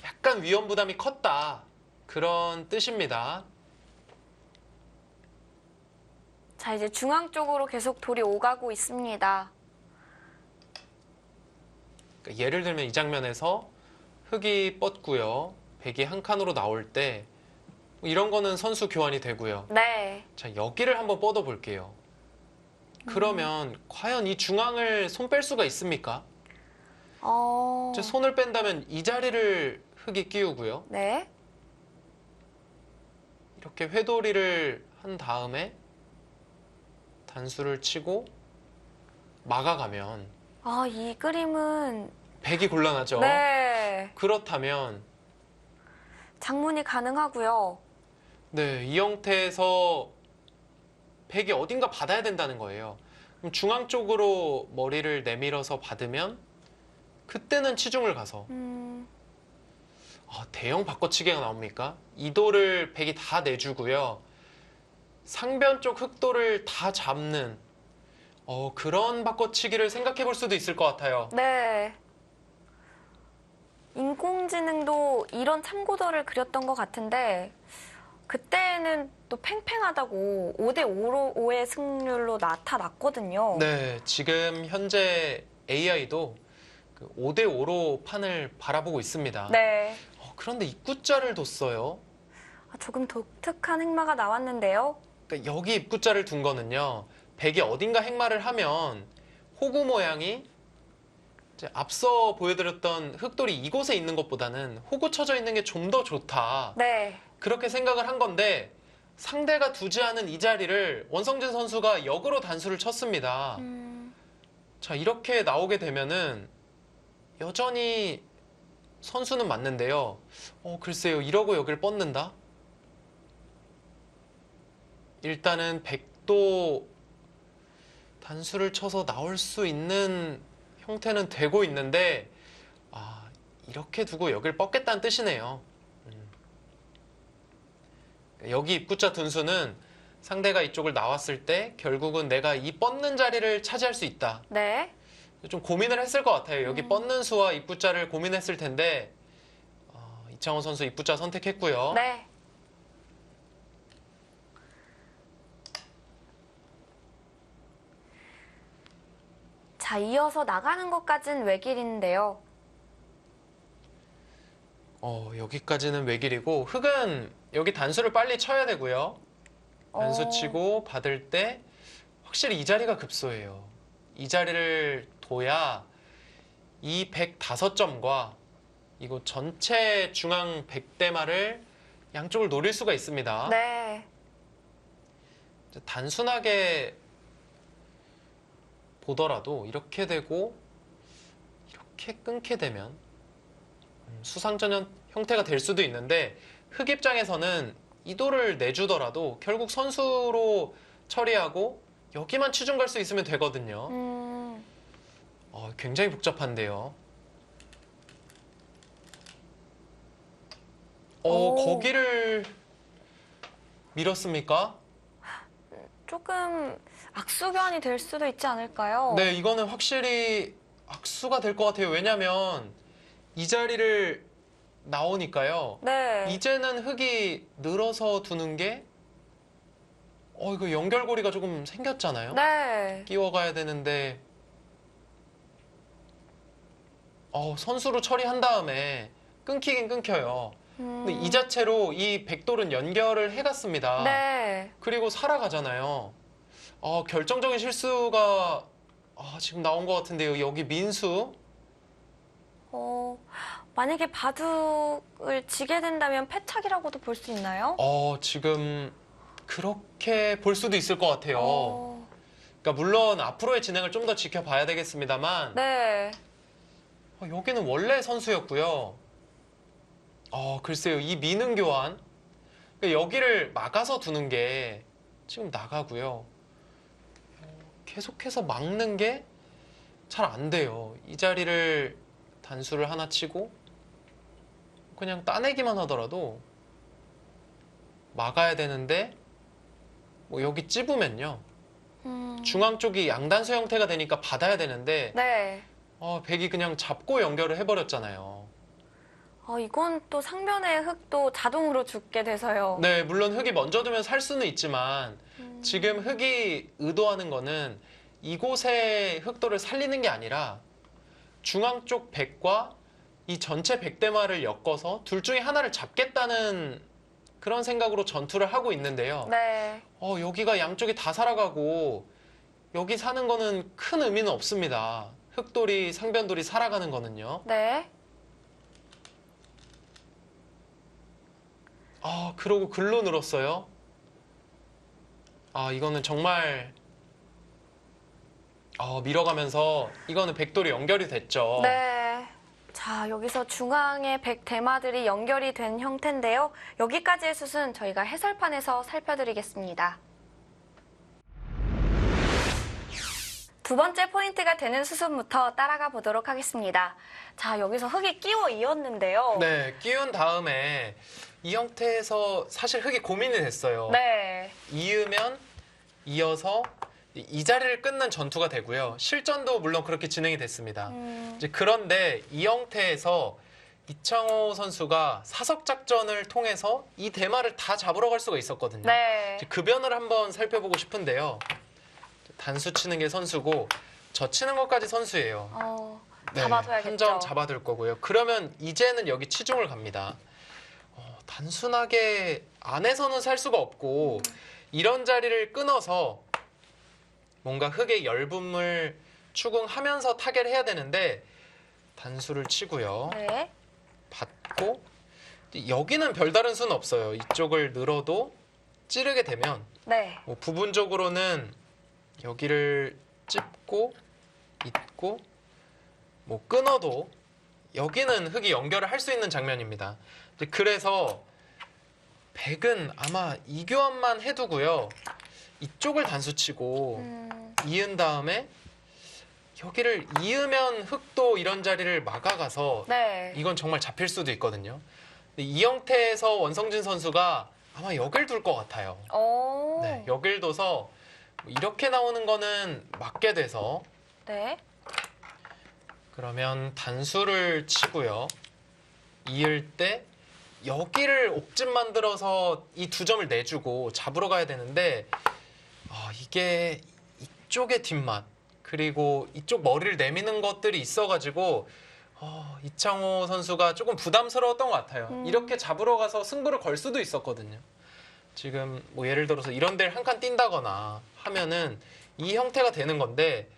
약간 위험 부담이 컸다. 그런 뜻입니다. 자, 이제 중앙 쪽으로 계속 돌이 오가고 있습니다. 그러니까 예를 들면 이 장면에서 흑이 뻗고요. 백이 한 칸으로 나올 때 이런 거는 선수 교환이 되고요. 네. 자, 여기를 한번 뻗어 볼게요. 그러면 과연 이 중앙을 손 뺄 수가 있습니까? 이제 손을 뺀다면 이 자리를 흑이 끼우고요. 네. 이렇게 회돌이를 한 다음에 단수를 치고 막아가면 이 그림은 백이 곤란하죠. 네. 그렇다면 장문이 가능하고요. 네, 이 형태에서 백이 어딘가 받아야 된다는 거예요. 그럼 중앙 쪽으로 머리를 내밀어서 받으면 그때는 치중을 가서 대형 바꿔치기가 나옵니까? 이 돌을 백이 다 내주고요. 상변 쪽 흑돌을 다 잡는 그런 바꿔치기를 생각해 볼 수도 있을 것 같아요. 네. 인공지능도 이런 참고도를 그렸던 것 같은데 그때는 또 팽팽하다고 5대5의 승률로 나타났거든요. 네, 지금 현재 AI도 5대5로 판을 바라보고 있습니다. 네. 그런데 입구자를 뒀어요. 조금 독특한 행마가 나왔는데요. 그러니까 여기 입구자를 둔 거는요. 백이 어딘가 행마를 하면 호구 모양이 이제 앞서 보여드렸던 흑돌이 이곳에 있는 것보다는 호구 쳐져 있는 게 좀 더 좋다. 네. 그렇게 생각을 한 건데 상대가 두지 않은 이 자리를 원성진 선수가 역으로 단수를 쳤습니다. 자, 이렇게 나오게 되면은 여전히 선수는 맞는데요. 글쎄요. 이러고 여길 뻗는다? 일단은 백도 단수를 쳐서 나올 수 있는 형태는 되고 있는데 이렇게 두고 여길 뻗겠다는 뜻이네요. 여기 입구자 둔수는 상대가 이쪽을 나왔을 때 결국은 내가 이 뻗는 자리를 차지할 수 있다. 네. 좀 고민을 했을 것 같아요. 여기 뻗는 수와 입구자를 고민했을 텐데 이창호 선수 입구자 선택했고요. 네. 자, 이어서 나가는 것까진 외길인데요. 여기까지는 외길이고 흑은 여기 단수를 빨리 쳐야 되고요. 단수 어. 치고 받을 때 확실히 이 자리가 급소해요. 이 자리를 둬야 이 105점과 이거 전체 중앙 100대마를 양쪽을 노릴 수가 있습니다. 네. 단순하게 보더라도 이렇게 되고 이렇게 끊게 되면 수상전형 형태가 될 수도 있는데 흑 입장에서는 이도를 내주더라도 결국 선수로 처리하고 여기만 치중 갈 수 있으면 되거든요. 굉장히 복잡한데요. 오. 거기를 밀었습니까? 조금 악수견이 될 수도 있지 않을까요? 네, 이거는 확실히 악수가 될 것 같아요. 왜냐면 이 자리를 나오니까요. 네. 이제는 흑이 늘어서 두는 게 이거 연결고리가 조금 생겼잖아요. 네. 끼워가야 되는데 선수로 처리한 다음에 끊기긴 끊겨요. 근데 이 자체로 이 백돌은 연결을 해갔습니다. 네. 그리고 살아가잖아요. 결정적인 실수가 지금 나온 것 같은데요. 여기 민수. 만약에 바둑을 지게 된다면 패착이라고도 볼 수 있나요? 지금 그렇게 볼 수도 있을 것 같아요. 그러니까 물론 앞으로의 진행을 좀 더 지켜봐야 되겠습니다만 네. 여기는 원래 선수였고요. 글쎄요. 이 미는 교환. 그러니까 여기를 막아서 두는 게 지금 나가고요. 계속해서 막는 게 잘 안 돼요. 이 자리를 단수를 하나 치고 그냥 따내기만 하더라도 막아야 되는데 여기 찝으면요. 중앙 쪽이 양단수 형태가 되니까 받아야 되는데 네. 백이 그냥 잡고 연결을 해버렸잖아요. 이건 또 상변의 흑도 자동으로 죽게 돼서요. 네, 물론 흑이 먼저 두면 살 수는 있지만 지금 흑이 의도하는 거는 이곳의 흑도를 살리는 게 아니라 중앙 쪽 백과 이 전체 백대마를 엮어서 둘 중에 하나를 잡겠다는 그런 생각으로 전투를 하고 있는데요. 네. 여기가 양쪽이 다 살아가고 여기 사는 거는 큰 의미는 없습니다. 흑돌이, 상변돌이 살아가는 거는요. 네. 그러고 글로 늘었어요. 이거는 정말 밀어가면서 이거는 백돌이 연결이 됐죠. 네. 자, 여기서 중앙의 백 대마들이 연결이 된 형태인데요. 여기까지의 숫은 저희가 해설판에서 살펴드리겠습니다. 두 번째 포인트가 되는 수순부터 따라가 보도록 하겠습니다. 자, 여기서 흑이 끼워 이었는데요. 네, 끼운 다음에 이 형태에서 사실 흑이 고민이 됐어요. 네. 이으면 이어서 이 자리를 끊는 전투가 되고요. 실전도 물론 그렇게 진행이 됐습니다. 이제 그런데 이 형태에서 이창호 선수가 사석 작전을 통해서 이 대마를 다 잡으러 갈 수가 있었거든요. 네. 이제 그 변을 한번 살펴보고 싶은데요. 단수 치는 게 선수고 저 치는 것까지 선수예요. 네, 잡아둬야겠죠. 한 점 잡아둘 거고요. 그러면 이제는 여기 치중을 갑니다. 단순하게 안에서는 살 수가 없고 이런 자리를 끊어서 뭔가 흑의 열분을 추궁하면서 타결을 해야 되는데 단수를 치고요. 네. 받고 여기는 별다른 수는 없어요. 이쪽을 늘어도 찌르게 되면 네. 뭐 부분적으로는 여기를 찝고 잇고 뭐 끊어도 여기는 흙이 연결을 할 수 있는 장면입니다. 그래서 백은 아마 이 교환만 해두고요. 이쪽을 단수치고 이은 다음에 여기를 이으면 흙도 이런 자리를 막아가서 네. 이건 정말 잡힐 수도 있거든요. 근데 이 형태에서 원성진 선수가 아마 여길 둘 것 같아요. 오. 네, 여길 둬서 이렇게 나오는 거는 막게 돼서 네. 그러면 단수를 치고요. 이을 때 여기를 옥집 만들어서 이 두 점을 내주고 잡으러 가야 되는데 이게 이쪽의 뒷맛 그리고 이쪽 머리를 내미는 것들이 있어가지고 이창호 선수가 조금 부담스러웠던 것 같아요. 이렇게 잡으러 가서 승부를 걸 수도 있었거든요. 지금 뭐 예를 들어서 이런 데를 한 칸 뛴다거나 하면은 이 형태가 되는 건데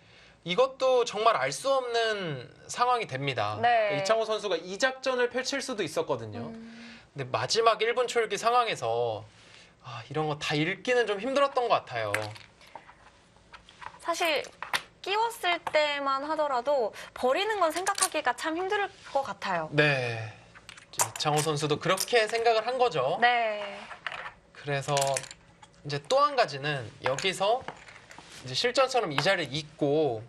이것도 정말 알 수 없는 상황이 됩니다. 네. 이창호 선수가 이 작전을 펼칠 수도 있었거든요. 근데 마지막 1분 초읽기 상황에서 이런 거 다 읽기는 좀 힘들었던 것 같아요. 사실 끼웠을 때만 하더라도 버리는 건 생각하기가 참 힘들 것 같아요. 네. 이창호 선수도 그렇게 생각을 한 거죠. 네. 그래서 이제 또 한 가지는 여기서 이제 실전처럼 이 자리를 잇고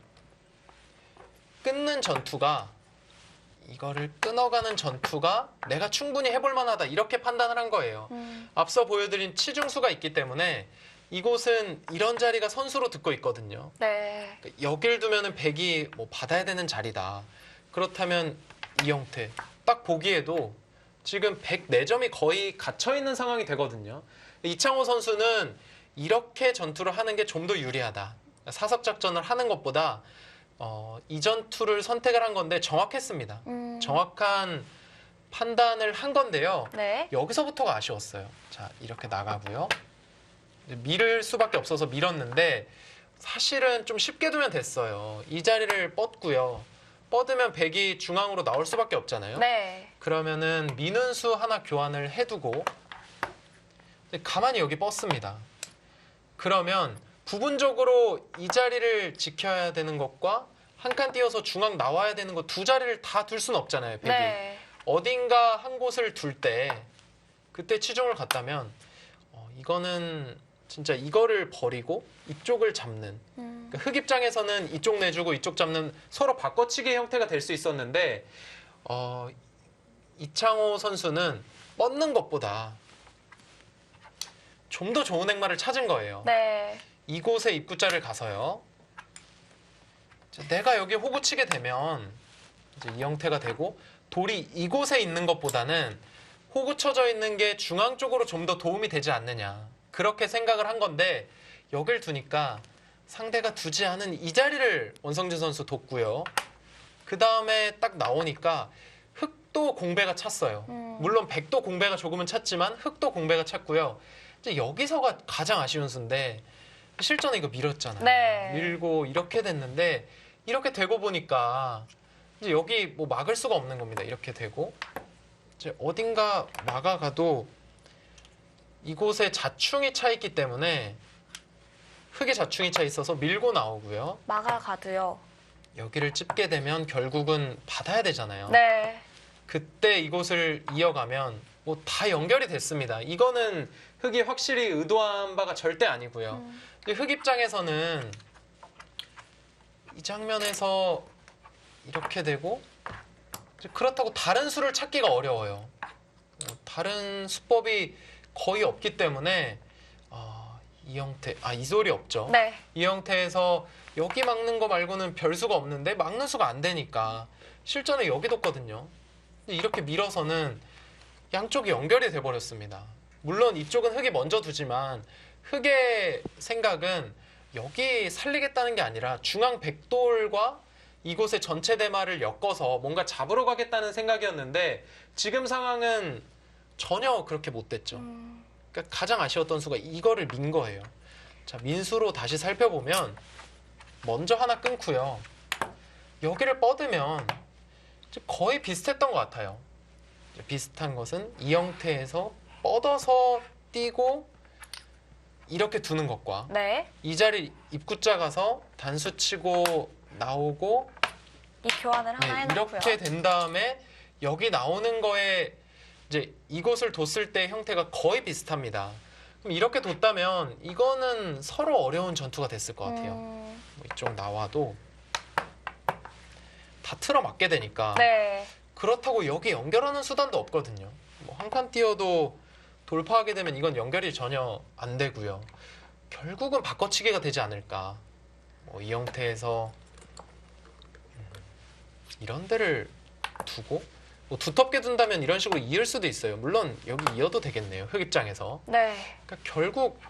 끊는 전투가 이거를 끊어가는 전투가 내가 충분히 해볼 만하다 이렇게 판단을 한 거예요. 앞서 보여드린 치중수가 있기 때문에 이곳은 이런 자리가 선수로 듣고 있거든요. 네. 여길 두면은 백이 뭐 받아야 되는 자리다. 그렇다면 이 형태 딱 보기에도 지금 104점이 거의 갇혀 있는 상황이 되거든요. 이창호 선수는 이렇게 전투를 하는 게 좀 더 유리하다. 사석 작전을 하는 것보다 이 전투를 선택을 한 건데 정확했습니다. 정확한 판단을 한 건데요. 네. 여기서부터가 아쉬웠어요. 자, 이렇게 나가고요. 밀을 수밖에 없어서 밀었는데 사실은 좀 쉽게 두면 됐어요. 이 자리를 뻗고요. 뻗으면 백이 중앙으로 나올 수밖에 없잖아요. 네. 그러면은 미는 수 하나 교환을 해두고 가만히 여기 뻗습니다. 그러면 부분적으로 이 자리를 지켜야 되는 것과 한 칸 띄어서 중앙 나와야 되는 것 두 자리를 다 둘 수는 없잖아요. 백이. 네. 어딘가 한 곳을 둘 때 그때 치중을 갔다면 이거는 진짜 이거를 버리고 이쪽을 잡는 그러니까 흙 입장에서는 이쪽 내주고 이쪽 잡는 서로 바꿔치기 형태가 될 수 있었는데 이창호 선수는 뻗는 것보다 좀 더 좋은 행마를 찾은 거예요. 네. 이곳에 입구자를 가서요. 내가 여기 호구 치게 되면 이제 이 형태가 되고 돌이 이곳에 있는 것보다는 호구 쳐져 있는 게 중앙 쪽으로 좀 더 도움이 되지 않느냐. 그렇게 생각을 한 건데 여길 두니까 상대가 두지 않은 이 자리를 원성진 선수 뒀고요. 그 다음에 딱 나오니까 흙도 공배가 찼어요. 물론 백도 공배가 조금은 찼지만 흙도 공배가 찼고요. 이제 여기서가 가장 아쉬운 수인데 실전에 이거 밀었잖아요. 네. 밀고 이렇게 됐는데 이렇게 되고 보니까 이제 여기 뭐 막을 수가 없는 겁니다. 이렇게 되고 이제 어딘가 막아가도 이곳에 자충이 차 있기 때문에 흙에 자충이 차 있어서 밀고 나오고요. 막아가도요. 여기를 찝게 되면 결국은 받아야 되잖아요. 네. 그때 이곳을 이어가면 뭐 다 연결이 됐습니다. 이거는 흙이 확실히 의도한 바가 절대 아니고요. 흙 입장에서는 이 장면에서 이렇게 되고 그렇다고 다른 수를 찾기가 어려워요. 다른 수법이 거의 없기 때문에 이 형태, 이 소리 없죠. 네. 이 형태에서 여기 막는 거 말고는 별 수가 없는데 막는 수가 안 되니까 실전에 여기 뒀거든요. 이렇게 밀어서는 양쪽이 연결이 돼버렸습니다. 물론 이쪽은 흙이 먼저 두지만 흙의 생각은 여기 살리겠다는 게 아니라 중앙 백돌과 이곳의 전체 대마를 엮어서 뭔가 잡으러 가겠다는 생각이었는데 지금 상황은 전혀 그렇게 못 됐죠. 그러니까 가장 아쉬웠던 수가 이거를 민 거예요. 자, 민수로 다시 살펴보면 먼저 하나 끊고요. 여기를 뻗으면 거의 비슷했던 것 같아요. 비슷한 것은 이 형태에서 뻗어서 뛰고 이렇게 두는 것과 네. 이 자리 입구자 가서 단수 치고 나오고 이 교환을 하나 해놓고요. 이렇게 된 다음에 여기 나오는 거에 이제 이곳을 뒀을 때 형태가 거의 비슷합니다. 그럼 이렇게 뒀다면 이거는 서로 어려운 전투가 됐을 것 같아요. 뭐 이쪽 나와도 다 틀어맞게 되니까. 네. 그렇다고 여기 연결하는 수단도 없거든요. 뭐 한 칸 띄어도 돌파하게 되면 이건 연결이 전혀 안 되고요. 결국은 바꿔치기가 되지 않을까. 뭐 이 형태에서 이런 데를 두고 뭐 두텁게 둔다면 이런 식으로 이을 수도 있어요. 물론 여기 이어도 되겠네요. 흑 입장에서. 네. 그러니까 결국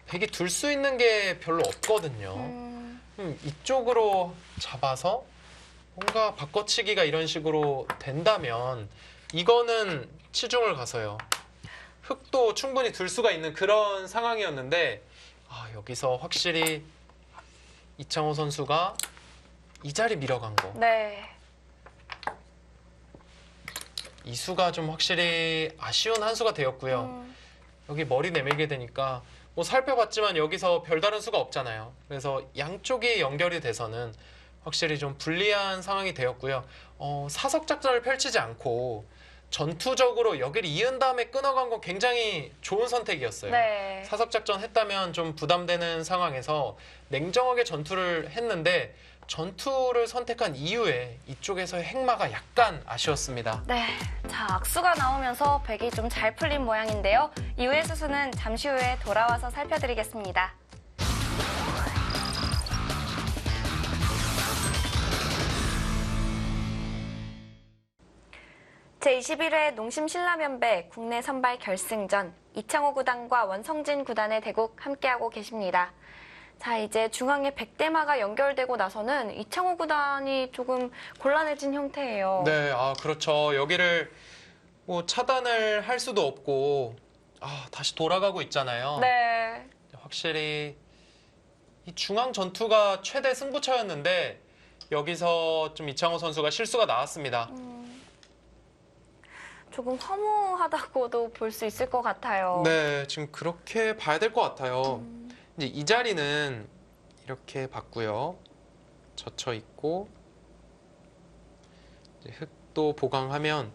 백이 둘 수 있는 게 별로 없거든요. 이쪽으로 잡아서 뭔가 바꿔치기가 이런 식으로 된다면 이거는 치중을 가서요. 흑도 충분히 둘 수가 있는 그런 상황이었는데 여기서 확실히 이창호 선수가 이 자리 밀어간 거. 네. 이 수가 좀 확실히 아쉬운 한 수가 되었고요. 여기 머리 내밀게 되니까 뭐 살펴봤지만 여기서 별다른 수가 없잖아요. 그래서 양쪽이 연결이 돼서는 확실히 좀 불리한 상황이 되었고요. 사석 작전을 펼치지 않고 전투적으로 여기를 이은 다음에 끊어간 건 굉장히 좋은 선택이었어요. 네. 사석 작전 했다면 좀 부담되는 상황에서 냉정하게 전투를 했는데 전투를 선택한 이후에 이쪽에서의 행마가 약간 아쉬웠습니다. 네. 자, 악수가 나오면서 백이 좀 잘 풀린 모양인데요. 이후의 수수는 잠시 후에 돌아와서 살펴드리겠습니다. 제21회 농심 신라면배 국내 선발 결승전 이창호 구단과 원성진 구단의 대국 함께하고 계십니다. 자, 이제 중앙에 백대마가 연결되고 나서는 이창호 구단이 조금 곤란해진 형태예요. 네, 그렇죠. 여기를 뭐 차단을 할 수도 없고 다시 돌아가고 있잖아요. 네. 확실히 이 중앙 전투가 최대 승부처였는데 여기서 좀 이창호 선수가 실수가 나왔습니다. 조금 허무하다고도 볼 수 있을 것 같아요. 네, 지금 그렇게 봐야 될 것 같아요. 이제 이 자리는 이렇게 봤고요. 젖혀 있고 이제 흙도 보강하면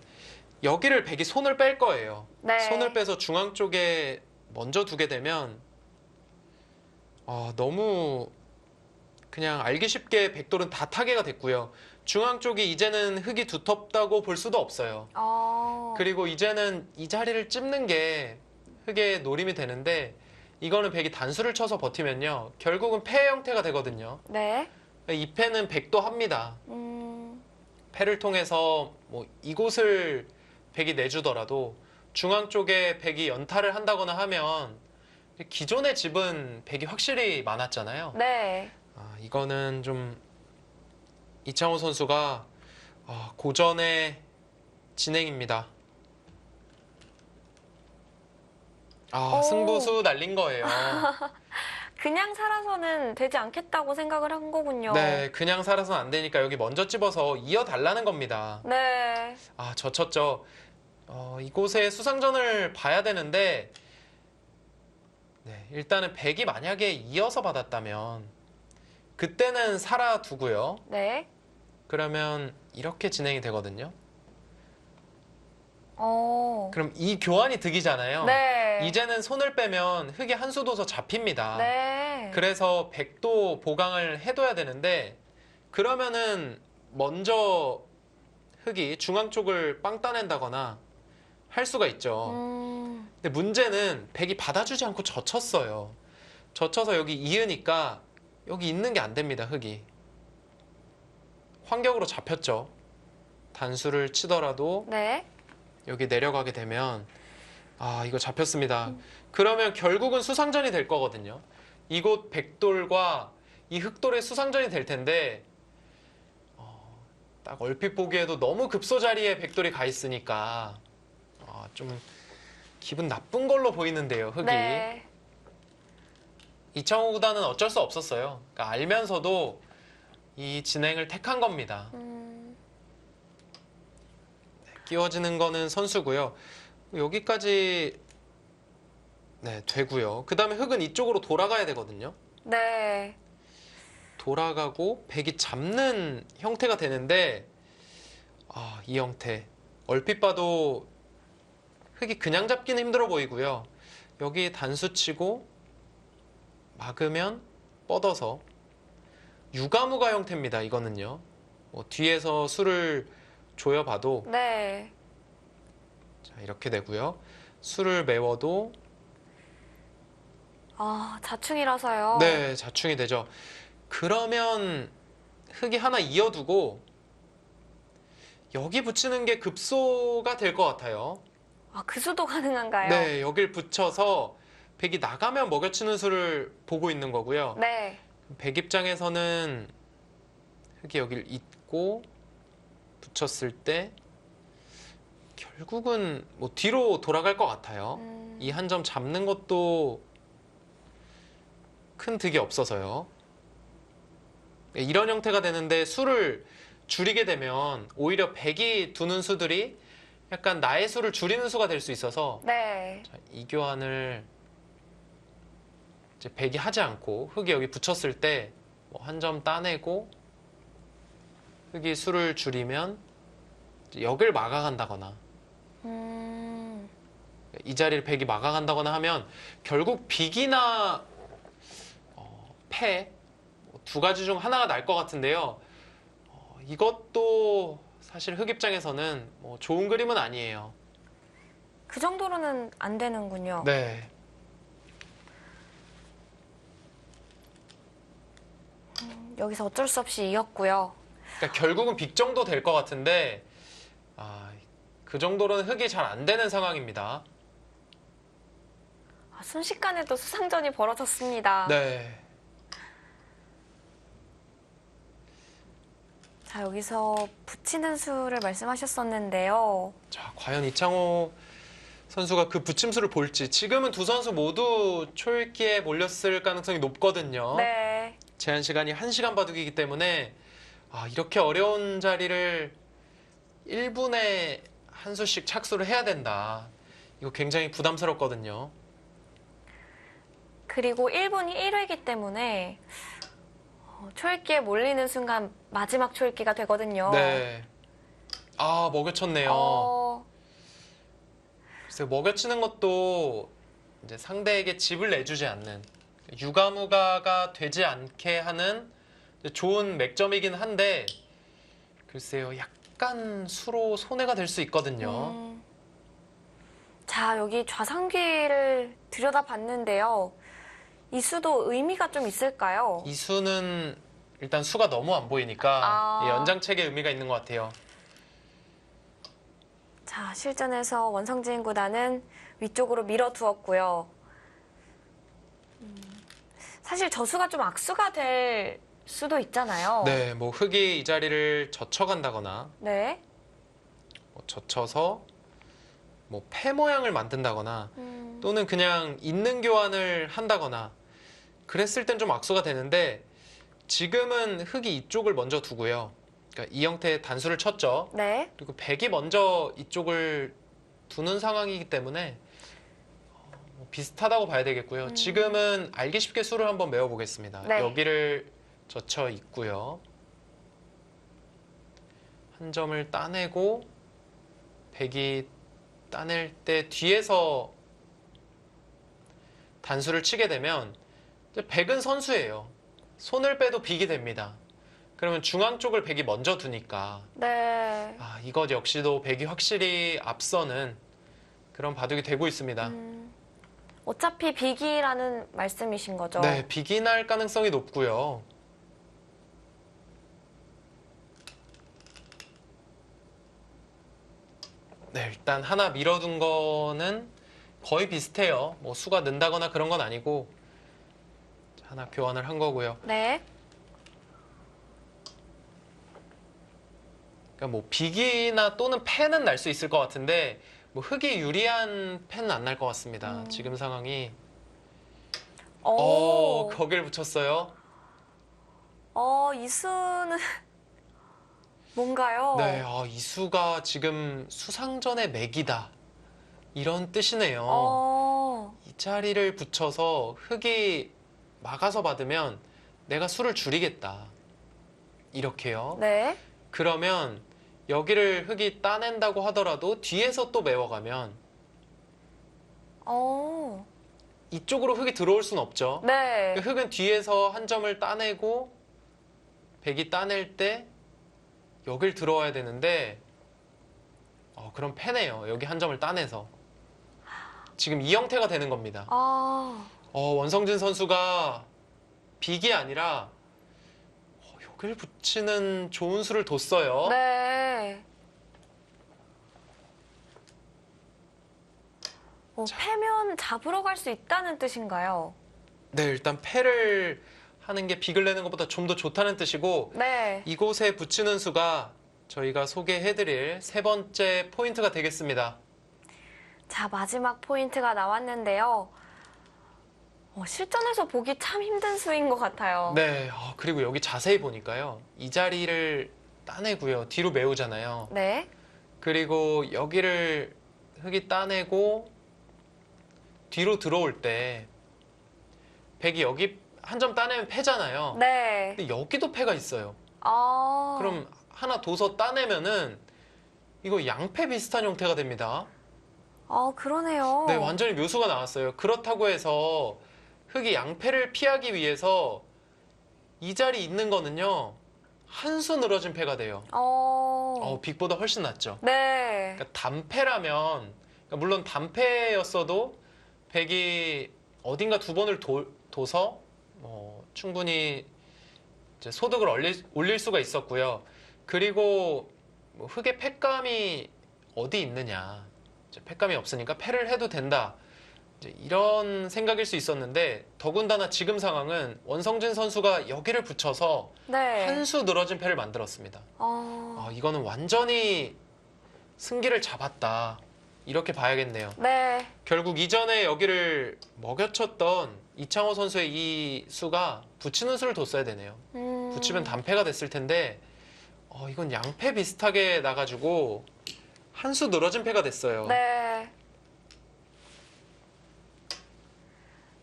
여기를 백이 손을 뺄 거예요. 네. 손을 빼서 중앙 쪽에 먼저 두게 되면 너무 그냥 알기 쉽게 백돌은 다 타개가 됐고요. 중앙 쪽이 이제는 흙이 두텁다고 볼 수도 없어요. 그리고 이제는 이 자리를 찝는 게 흙의 노림이 되는데 이거는 백이 단수를 쳐서 버티면요. 결국은 패 형태가 되거든요. 네. 이 패는 백도 합니다. 패를 통해서 뭐 이곳을 백이 내주더라도 중앙 쪽에 백이 연타를 한다거나 하면 기존의 집은 백이 확실히 많았잖아요. 네. 이거는 좀 이창호 선수가 고전의 진행입니다. 승부수 날린 거예요. 그냥 살아서는 되지 않겠다고 생각을 한 거군요. 네, 그냥 살아서는 안 되니까 여기 먼저 집어서 이어달라는 겁니다. 네. 젖혔죠. 이곳에 수상전을 봐야 되는데 네, 일단은 백이 만약에 이어서 받았다면 그때는 살아두고요. 네. 그러면 이렇게 진행이 되거든요. 어. 그럼 이 교환이 득이잖아요. 네. 이제는 손을 빼면 흙이 한 수도 더 잡힙니다. 네. 그래서 백도 보강을 해둬야 되는데 그러면은 먼저 흙이 중앙 쪽을 빵 따낸다거나 할 수가 있죠. 근데 문제는 백이 받아주지 않고 젖혔어요. 젖혀서 여기 이으니까 여기 있는 게 안 됩니다. 흙이. 환격으로 잡혔죠. 단수를 치더라도 네. 여기 내려가게 되면 이거 잡혔습니다. 그러면 결국은 수상전이 될 거거든요. 이곳 백돌과 이 흑돌의 수상전이 될 텐데 딱 얼핏 보기에도 너무 급소 자리에 백돌이 가 있으니까 좀 기분 나쁜 걸로 보이는데요. 흑이. 네. 이창호 구단은 어쩔 수 없었어요. 그러니까 알면서도 이 진행을 택한 겁니다. 끼워지는 거는 선수고요. 여기까지 네, 되고요. 그 다음에 흙은 이쪽으로 돌아가야 되거든요. 네. 돌아가고 백이 잡는 형태가 되는데 이 형태 얼핏 봐도 흙이 그냥 잡기는 힘들어 보이고요. 여기 단수 치고 막으면 뻗어서 유가무가 형태입니다. 이거는요. 뒤에서 수를 조여봐도 네. 자, 이렇게 되고요. 수를 메워도 자충이라서요. 네, 자충이 되죠. 그러면 흙이 하나 이어두고 여기 붙이는 게 급소가 될 것 같아요. 그 수도 가능한가요? 네, 여길 붙여서 백이 나가면 먹여치는 수를 보고 있는 거고요. 네. 백 입장에서는 흙이 여길 잇고 붙였을 때 결국은 뭐 뒤로 돌아갈 것 같아요. 이 한 점 잡는 것도 큰 득이 없어서요. 이런 형태가 되는데 수를 줄이게 되면 오히려 백이 두는 수들이 약간 나의 수를 줄이는 수가 될 수 있어서 네. 자, 이 교환을 이제 백이 하지 않고 흙이 여기 붙였을 때 뭐 한 점 따내고 흙이 수를 줄이면 이제 역을 막아간다거나 이 자리를 백이 막아간다거나 하면 결국 빅이나 패 두 가지 중 하나가 날 것 같은데요. 이것도 사실 흙 입장에서는 뭐 좋은 그림은 아니에요. 그 정도로는 안 되는군요. 네. 여기서 어쩔 수 없이 이겼고요. 그러니까 결국은 빅 정도 될 것 같은데 그 정도로는 흙이 잘 안 되는 상황입니다. 순식간에 또 수상전이 벌어졌습니다. 네. 자, 여기서 붙이는 수를 말씀하셨었는데요. 자, 과연 이창호 선수가 그 붙임수를 볼지. 지금은 두 선수 모두 초읽기에 몰렸을 가능성이 높거든요. 네. 제한 시간이 1시간 바둑이기 때문에 이렇게 어려운 자리를 1분에 한 수씩 착수를 해야 된다. 이거 굉장히 부담스럽거든요. 그리고 1분이 1회이기 때문에 초읽기에 몰리는 순간 마지막 초읽기가 되거든요. 네. 먹여쳤네요. 글쎄, 먹여치는 것도 이제 상대에게 집을 내주지 않는 유가무가가 되지 않게 하는 좋은 맥점이긴 한데 글쎄요, 약간 수로 손해가 될 수 있거든요. 자, 여기 좌상귀를 들여다봤는데요. 이 수도 의미가 좀 있을까요? 이 수는 일단 수가 너무 안 보이니까 연장책에 의미가 있는 것 같아요. 자, 실전에서 원성진 구단은 위쪽으로 밀어두었고요. 사실 저 수가 좀 악수가 될 수도 있잖아요. 네, 뭐 흙이 이 자리를 젖혀간다거나 네. 젖혀서 뭐 패 모양을 만든다거나 또는 그냥 있는 교환을 한다거나 그랬을 땐 좀 악수가 되는데 지금은 흙이 이쪽을 먼저 두고요. 그러니까 이 형태의 단수를 쳤죠. 네. 그리고 백이 먼저 이쪽을 두는 상황이기 때문에 비슷하다고 봐야 되겠고요. 지금은 알기 쉽게 수를 한번 메워보겠습니다. 네. 여기를 젖혀 있고요. 한 점을 따내고 백이 따낼 때 뒤에서 단수를 치게 되면 이제 백은 선수예요. 손을 빼도 빅이 됩니다. 그러면 중앙 쪽을 백이 먼저 두니까 네. 이것 역시도 백이 확실히 앞서는 그런 바둑이 되고 있습니다. 어차피 비기라는 말씀이신 거죠? 네, 빅이 날 가능성이 높고요. 네, 일단 하나 밀어둔 거는 거의 비슷해요. 뭐 수가 는다거나 그런 건 아니고 하나 교환을 한 거고요. 네. 그러니까 뭐 빅이나 또는 패는 날 수 있을 것 같은데 뭐 흙이 유리한 패는 안 날 것 같습니다. 지금 상황이. 거길 붙였어요. 이 수는 뭔가요? 네, 이 수가 지금 수상전의 맥이다. 이런 뜻이네요. 이 자리를 붙여서 흙이 막아서 받으면 내가 수를 줄이겠다. 이렇게요. 네. 그러면 여기를 흙이 따낸다고 하더라도 뒤에서 또 메워가면 어. 이쪽으로 흙이 들어올 순 없죠. 네. 흙은 뒤에서 한 점을 따내고 백이 따낼 때 여길 들어와야 되는데 그럼 패네요. 여기 한 점을 따내서. 지금 이 형태가 되는 겁니다. 아. 원성진 선수가 빅이 아니라 여길 붙이는 좋은 수를 뒀어요. 네. 패면 잡으러 갈 수 있다는 뜻인가요? 네, 일단 패를 하는 게 빅을 내는 것보다 좀 더 좋다는 뜻이고 네. 이곳에 붙이는 수가 저희가 소개해드릴 세 번째 포인트가 되겠습니다. 자, 마지막 포인트가 나왔는데요. 실전에서 보기 참 힘든 수인 것 같아요. 네, 그리고 여기 자세히 보니까요. 이 자리를 따내고요. 뒤로 메우잖아요. 네. 그리고 여기를 흙이 따내고 뒤로 들어올 때 백이 여기 한 점 따내면 패잖아요. 네. 근데 여기도 패가 있어요. 아. 그럼 하나 둬서 따내면은 이거 양패 비슷한 형태가 됩니다. 그러네요. 네, 완전히 묘수가 나왔어요. 그렇다고 해서 흙이 양패를 피하기 위해서 이 자리 있는 거는요. 한 수 늘어진 패가 돼요. 빅보다 훨씬 낫죠. 네. 그러니까 단패라면 그러니까 물론 단패였어도 백이 어딘가 두 번을 둬서 충분히 이제 소득을 올릴 수가 있었고요. 그리고 흙의 패감이 어디 있느냐. 이제 패감이 없으니까 패를 해도 된다. 이제 이런 생각일 수 있었는데 더군다나 지금 상황은 원성진 선수가 여기를 붙여서 네. 한 수 늘어진 패를 만들었습니다. 이거는 완전히 승기를 잡았다. 이렇게 봐야겠네요. 네. 결국 이전에 여기를 먹여쳤던 이창호 선수의 이 수가 붙이는 수를 뒀어야 되네요. 붙이면 단패가 됐을 텐데 이건 양패 비슷하게 나가지고 한 수 늘어진 패가 됐어요. 네.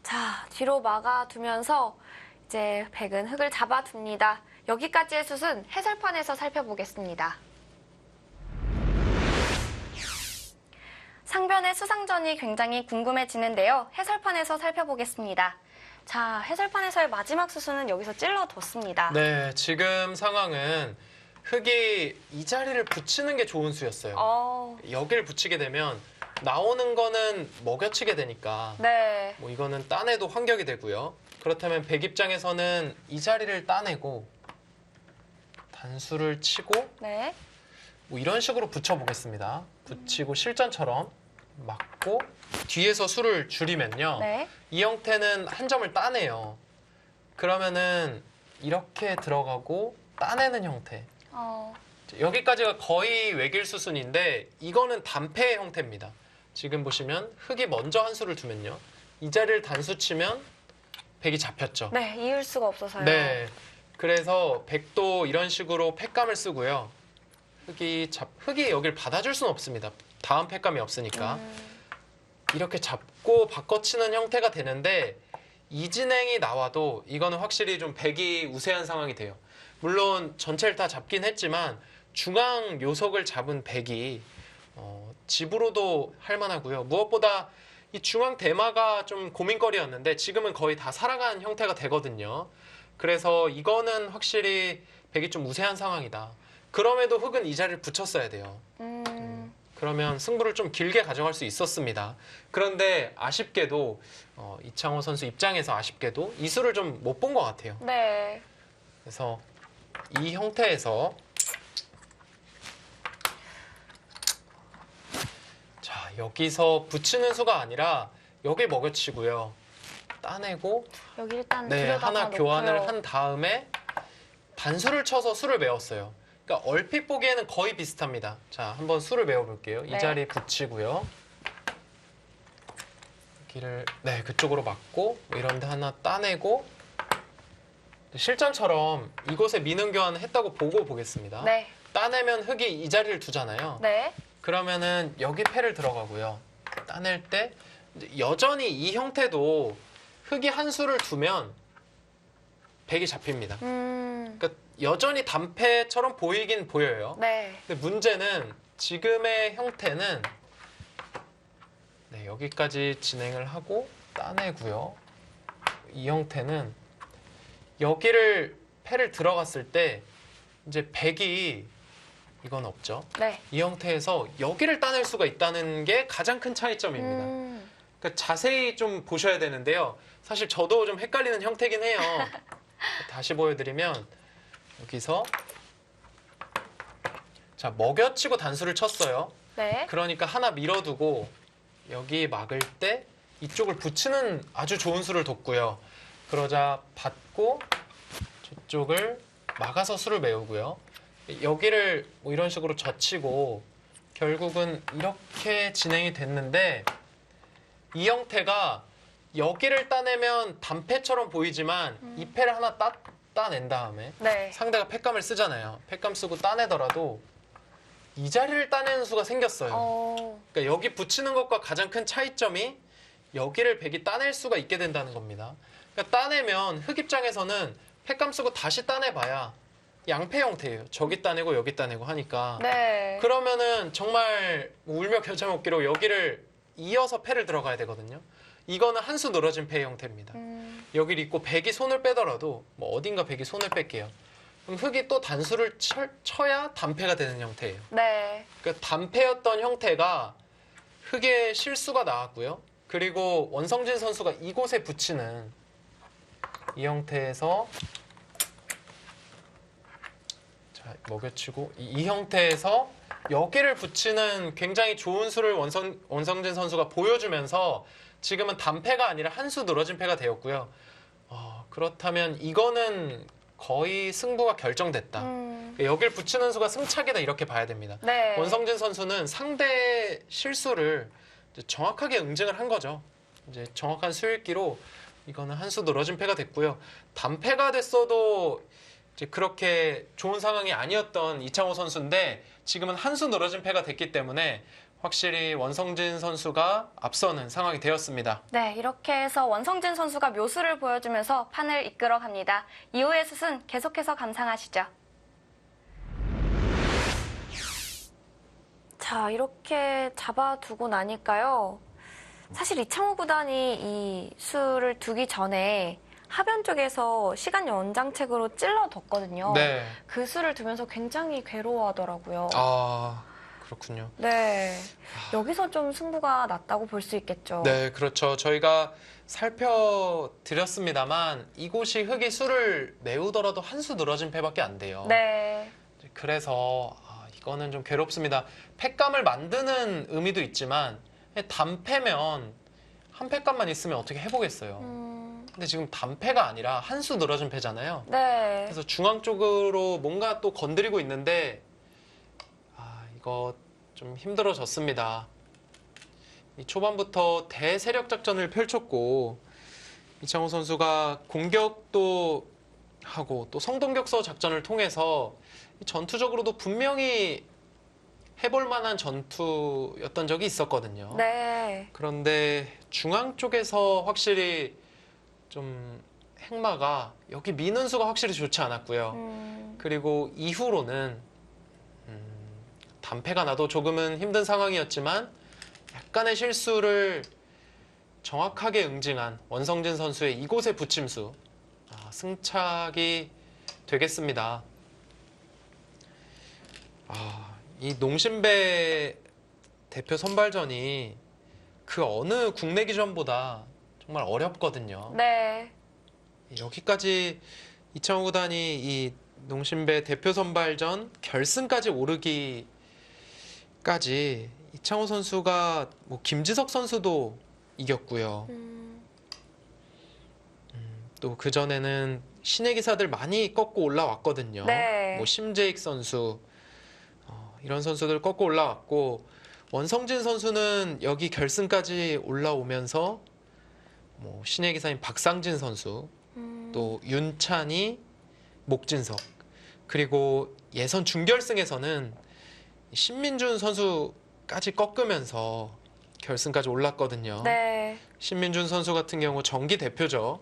자, 뒤로 막아두면서 이제 백은 흙을 잡아둡니다. 여기까지의 숫은 해설판에서 살펴보겠습니다. 상변의 수상전이 굉장히 궁금해지는데요. 해설판에서 살펴보겠습니다. 자, 해설판에서의 마지막 수순은 여기서 찔러뒀습니다. 네, 지금 상황은 흙이 이 자리를 붙이는 게 좋은 수였어요. 여기를 붙이게 되면 나오는 거는 먹여치게 되니까 네. 이거는 따내도 환격이 되고요. 그렇다면 백 입장에서는 이 자리를 따내고 단수를 치고 네. 이런 식으로 붙여보겠습니다. 붙이고 실전처럼 막고 뒤에서 수를 줄이면요. 네. 이 형태는 한 점을 따내요. 그러면은 이렇게 들어가고 따내는 형태. 여기까지가 거의 외길 수순인데 이거는 단패의 형태입니다. 지금 보시면 흙이 먼저 한 수를 두면요. 이 자리를 단수 치면 백이 잡혔죠. 네, 이을 수가 없어서요. 네. 그래서 백도 이런 식으로 패감을 쓰고요. 흙이 여기를 받아줄 수는 없습니다. 다음 패감이 없으니까. 이렇게 잡고 바꿔치는 형태가 되는데 이 진행이 나와도 이거는 확실히 좀 백이 우세한 상황이 돼요. 물론 전체를 다 잡긴 했지만 중앙 묘석을 잡은 백이 집으로도 할 만하고요. 무엇보다 이 중앙 대마가 좀 고민거리였는데 지금은 거의 다 살아간 형태가 되거든요. 그래서 이거는 확실히 백이 좀 우세한 상황이다. 그럼에도 흙은 이 자리를 붙였어야 돼요. 그러면 승부를 좀 길게 가져갈 수 있었습니다. 그런데 아쉽게도 이창호 선수 입장에서 아쉽게도 이 수를 좀 못 본 것 같아요. 네. 그래서 이 형태에서 자 여기서 붙이는 수가 아니라 여기 먹여치고요. 따내고 여기 일단 네, 들여다봐 하나 놓고요. 교환을 한 다음에 단수를 쳐서 수를 메웠어요. 그러니까 얼핏 보기에는 거의 비슷합니다. 자, 한번 수를 메워볼게요. 네. 이 자리에 붙이고요. 여기를 그쪽으로 맞고 이런 데 하나 따내고 실전처럼 이곳에 미는 교환을 했다고 보고 보겠습니다. 네. 따내면 흙이 이 자리를 두잖아요. 네. 그러면은 여기 패를 들어가고요. 따낼 때 이제 여전히 이 형태도 흙이 한 수를 두면 백이 잡힙니다. 그러니까 여전히 단패처럼 보이긴 보여요. 네. 근데 문제는 지금의 형태는 네, 여기까지 진행을 하고 따내고요. 이 형태는 여기를 패를 들어갔을 때 이제 백이 이건 없죠. 네. 이 형태에서 여기를 따낼 수가 있다는 게 가장 큰 차이점입니다. 그러니까 자세히 좀 보셔야 되는데요. 사실 저도 좀 헷갈리는 형태긴 해요. 다시 보여드리면 여기서 자 먹여치고 단수를 쳤어요. 네. 그러니까 하나 밀어두고 여기 막을 때 이쪽을 붙이는 아주 좋은 수를 뒀고요. 그러자 받고 저쪽을 막아서 수를 메우고요. 여기를 뭐 이런 식으로 젖히고 결국은 이렇게 진행이 됐는데 이 형태가 여기를 따내면 단패처럼 보이지만 이 패를 하나 따낸 다음에 네. 상대가 패감을 쓰잖아요. 패감 쓰고 따내더라도 이 자리를 따내는 수가 생겼어요. 그러니까 여기 붙이는 것과 가장 큰 차이점이 여기를 백이 따낼 수가 있게 된다는 겁니다. 그러니까 따내면 흑 입장에서는 패감 쓰고 다시 따내봐야 양패 형태예요. 저기 따내고 여기 따내고 하니까. 네. 그러면은 정말 울며 겨자 먹기로 여기를 이어서 패를 들어가야 되거든요. 이거는 한 수 늘어진 패 형태입니다. 여기를 있고 백이 손을 빼더라도 뭐 어딘가 백이 손을 뺄게요. 그럼 흑이 또 단수를 쳐야 단패가 되는 형태예요. 네. 그러니까 단패였던 형태가 흑의 실수가 나왔고요. 그리고 원성진 선수가 이곳에 붙이는 이 형태에서 자 먹여치고 이 형태에서 여기를 붙이는 굉장히 좋은 수를 원성진 선수가 보여주면서 지금은 단패가 아니라 한 수 늘어진 패가 되었고요. 그렇다면 이거는 거의 승부가 결정됐다. 여길 붙이는 수가 승차기다 이렇게 봐야 됩니다. 네. 원성진 선수는 상대의 실수를 이제 정확하게 응징을 한 거죠. 이제 정확한 수읽기로 이거는 한 수 늘어진 패가 됐고요. 단패가 됐어도 이제 그렇게 좋은 상황이 아니었던 이창호 선수인데 지금은 한 수 늘어진 패가 됐기 때문에 확실히 원성진 선수가 앞서는 상황이 되었습니다. 네, 이렇게 해서 원성진 선수가 묘수를 보여주면서 판을 이끌어 갑니다. 이후의 슛은 계속해서 감상하시죠. 자, 이렇게 잡아두고 나니까요. 사실 이창호 구단이 이 수를 두기 전에 하변 쪽에서 시간 연장책으로 찔러뒀거든요. 네. 그 수를 두면서 굉장히 괴로워하더라고요. 그렇군요. 네, 여기서 좀 승부가 났다고 볼 수 있겠죠. 네, 그렇죠. 저희가 살펴드렸습니다만 이곳이 흑이 수를 메우더라도 한 수 늘어진 패밖에 안 돼요. 네. 그래서 이거는 좀 괴롭습니다. 패감을 만드는 의미도 있지만 단패면 한 패감만 있으면 어떻게 해보겠어요. 근데 지금 단패가 아니라 한 수 늘어진 패잖아요. 네. 그래서 중앙 쪽으로 뭔가 또 건드리고 있는데 이거 좀 힘들어졌습니다. 이 초반부터 대세력 작전을 펼쳤고 이창호 선수가 공격도 하고 또 성동격서 작전을 통해서 전투적으로도 분명히 해볼 만한 전투였던 적이 있었거든요. 네. 그런데 중앙 쪽에서 확실히 좀 행마가 여기 미는 수가 확실히 좋지 않았고요. 그리고 이후로는 단패가 나도 조금은 힘든 상황이었지만 약간의 실수를 정확하게 응징한 원성진 선수의 이곳의 붙임수 승착이 되겠습니다. 이 농심배 대표 선발전이 그 어느 국내 기전보다 정말 어렵거든요. 네. 여기까지 이창호 구단이 이 농심배 대표 선발전 결승까지 오르기까지 이창호 선수가 뭐 김지석 선수도 이겼고요. 또 그전에는 신의 기사들 많이 꺾고 올라왔거든요. 네. 뭐 심재익 선수 이런 선수들 꺾고 올라왔고 원성진 선수는 여기 결승까지 올라오면서 뭐 신의 기사인 박상진 선수 또 윤찬이 목진석 그리고 예선 준결승에서는 신민준 선수까지 꺾으면서 결승까지 올랐거든요. 네. 신민준 선수 같은 경우 정기 대표죠.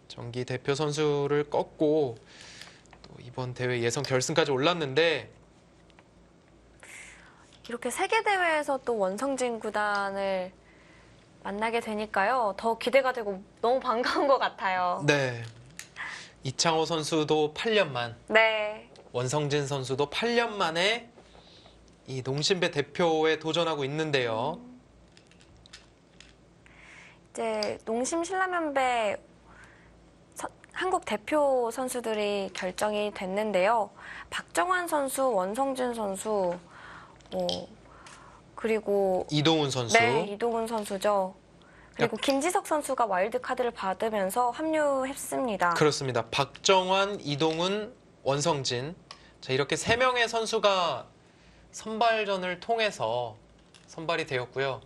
정기 대표 선수를 꺾고 또 이번 대회 예선 결승까지 올랐는데 이렇게 세계 대회에서 또 원성진 구단을 만나게 되니까요. 더 기대가 되고 너무 반가운 것 같아요. 네. 이창호 선수도 8년 만, 네. 원성진 선수도 8년 만에 이 농심배 대표에 도전하고 있는데요. 이제 농심 신라면배 한국 대표 선수들이 결정이 됐는데요. 박정환 선수, 원성진 선수, 그리고 이동훈 선수. 네, 이동훈 선수죠. 그리고 김지석 선수가 와일드 카드를 받으면서 합류했습니다. 그렇습니다. 박정환, 이동훈, 원성진. 자, 이렇게 3명의 선수가 선발전을 통해서 선발이 되었고요.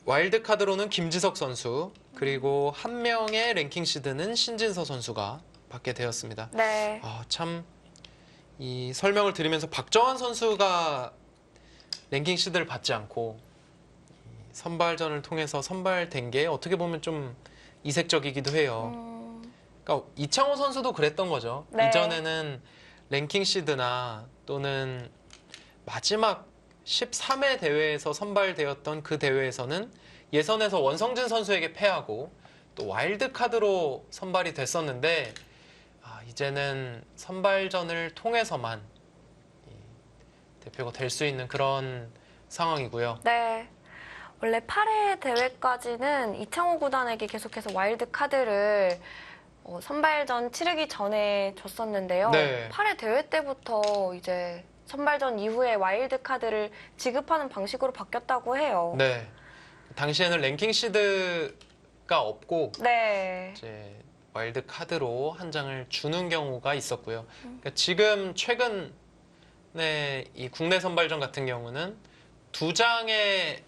와일드 카드로는 김지석 선수, 그리고 한 명의 랭킹 시드는 신진서 선수가 받게 되었습니다. 네. 참 이 설명을 드리면서 박정환 선수가 랭킹 시드를 받지 않고 이 선발전을 통해서 선발된 게 어떻게 보면 좀 이색적이기도 해요. 그러니까 이창호 선수도 그랬던 거죠. 네. 이전에는 랭킹 시드나 또는 마지막 13회 대회에서 선발되었던 그 대회에서는 예선에서 원성진 선수에게 패하고 또 와일드 카드로 선발이 됐었는데 이제는 선발전을 통해서만 대표가 될 수 있는 그런 상황이고요. 네. 원래 8회 대회까지는 이창호 구단에게 계속해서 와일드 카드를 선발전 치르기 전에 줬었는데요. 네. 8회 대회 때부터 이제 선발전 이후에 와일드 카드를 지급하는 방식으로 바뀌었다고 해요. 네. 당시에는 랭킹 시드가 없고 네. 이제 와일드 카드로 한 장을 주는 경우가 있었고요. 그러니까 지금 최근에 이 국내 선발전 같은 경우는 2장의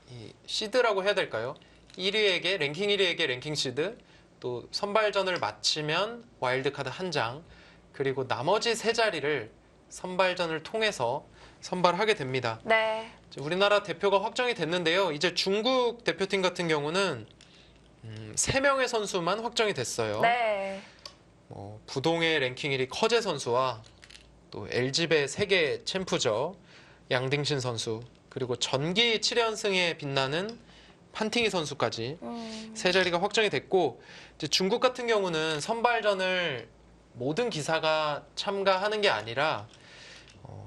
이 시드라고 해야 될까요? 1위에게 랭킹 1위에게 랭킹 시드, 또 선발전을 마치면 와일드 카드 한 장, 그리고 나머지 3자리를 선발전을 통해서 선발하게 됩니다. 네. 우리나라 대표가 확정이 됐는데요. 이제 중국 대표팀 같은 경우는 3명의 선수만 확정이 됐어요. 네. 부동의 랭킹 1위 커제 선수와 또 LG배 세계 챔프죠. 양딩신 선수, 그리고 전기 7연승에 빛나는 판팅이 선수까지 3자리가 확정이 됐고, 이제 중국 같은 경우는 선발전을 모든 기사가 참가하는 게 아니라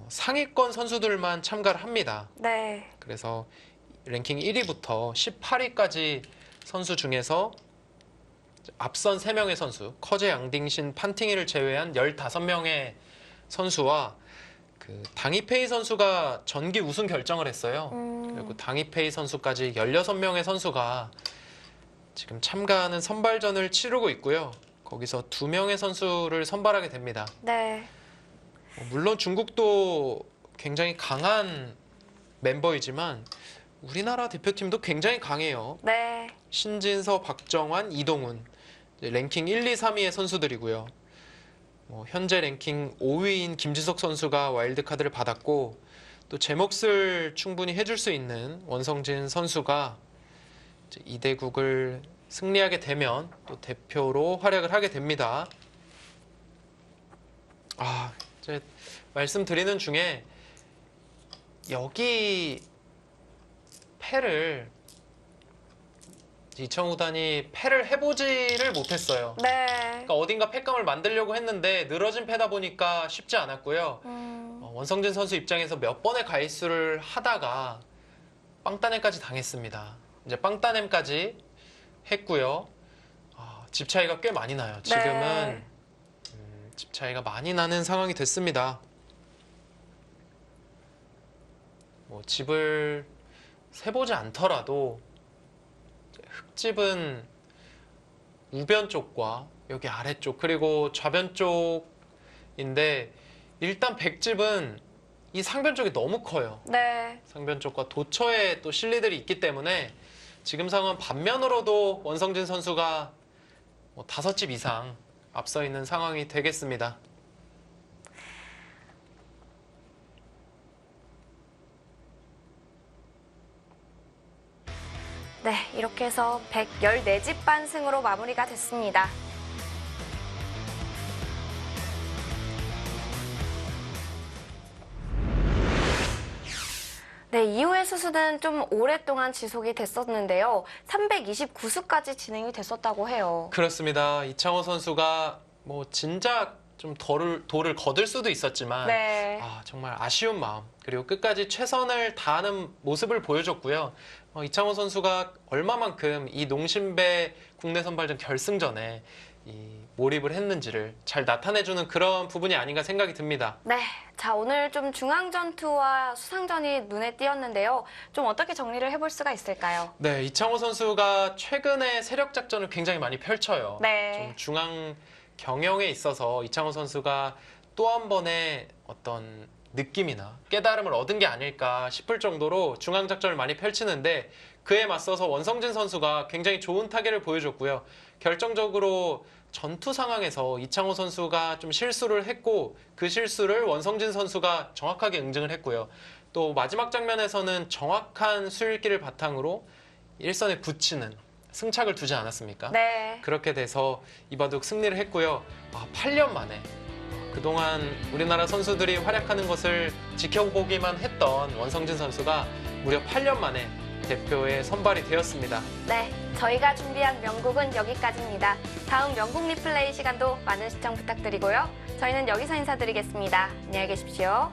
상위권 선수들만 참가를 합니다. 네. 그래서 랭킹 1위부터 18위까지 선수 중에서 앞선 3명의 선수, 커제, 양딩신, 판팅이를 제외한 15명의 선수와 그 당이페이 선수가 전기 우승 결정을 했어요. 그리고 당이페이 선수까지 16명의 선수가 지금 참가하는 선발전을 치르고 있고요. 거기서 2명의 선수를 선발하게 됩니다. 네. 물론 중국도 굉장히 강한 멤버이지만 우리나라 대표팀도 굉장히 강해요. 네. 신진서, 박정환, 이동훈 랭킹 1, 2, 3위의 선수들이고요. 현재 랭킹 5위인 김지석 선수가 와일드카드를 받았고, 또 제 몫을 충분히 해줄 수 있는 원성진 선수가 이대국을 승리하게 되면 또 대표로 활약을 하게 됩니다. 이제 말씀드리는 중에 여기 패를 이창호 구단이 패를 해보지를 못했어요. 네. 그러니까 어딘가 패감을 만들려고 했는데 늘어진 패다 보니까 쉽지 않았고요. 원성진 선수 입장에서 몇 번의 가이수를 하다가 빵따냄까지 당했습니다. 이제 빵따냄까지 했고요. 집 차이가 꽤 많이 나요. 지금은 집 차이가 많이 나는 상황이 됐습니다. 집을 세보지 않더라도 흙집은 우변 쪽과 여기 아래쪽 그리고 좌변 쪽인데, 일단 백집은 이 상변 쪽이 너무 커요. 네. 상변 쪽과 도처에 또 실리들이 있기 때문에 지금 상황은 반면으로도 원성진 선수가 5집 이상 앞서 있는 상황이 되겠습니다. 네, 이렇게 해서 114집 반승으로 마무리가 됐습니다. 네, 이후의 수수는 좀 오랫동안 지속이 됐었는데요. 329수까지 진행이 됐었다고 해요. 그렇습니다. 이창호 선수가 뭐 진작 좀 돌을 거둘 수도 있었지만 네. 정말 아쉬운 마음 그리고 끝까지 최선을 다하는 모습을 보여줬고요. 이창호 선수가 얼마만큼 이 농심배 국내 선발전 결승전에 이 몰입을 했는지를 잘 나타내주는 그런 부분이 아닌가 생각이 듭니다. 네, 자 오늘 좀 중앙전투와 수상전이 눈에 띄었는데요. 좀 어떻게 정리를 해볼 수가 있을까요? 네, 이창호 선수가 최근에 세력 작전을 굉장히 많이 펼쳐요. 네. 좀 중앙 경영에 있어서 이창호 선수가 또 한 번의 어떤 느낌이나 깨달음을 얻은 게 아닐까 싶을 정도로 중앙 작전을 많이 펼치는데 그에 맞서서 원성진 선수가 굉장히 좋은 타격을 보여줬고요. 결정적으로 전투 상황에서 이창호 선수가 좀 실수를 했고 그 실수를 원성진 선수가 정확하게 응징을 했고요. 또 마지막 장면에서는 정확한 수일기를 바탕으로 일선에 붙이는 승착을 두지 않았습니까? 네. 그렇게 돼서 이바둑 승리를 했고요. 8년 만에 그동안 우리나라 선수들이 활약하는 것을 지켜보기만 했던 원성진 선수가 무려 8년 만에 대표에 선발이 되었습니다. 네, 저희가 준비한 명곡은 여기까지입니다. 다음 명곡 리플레이 시간도 많은 시청 부탁드리고요. 저희는 여기서 인사드리겠습니다. 안녕히 계십시오.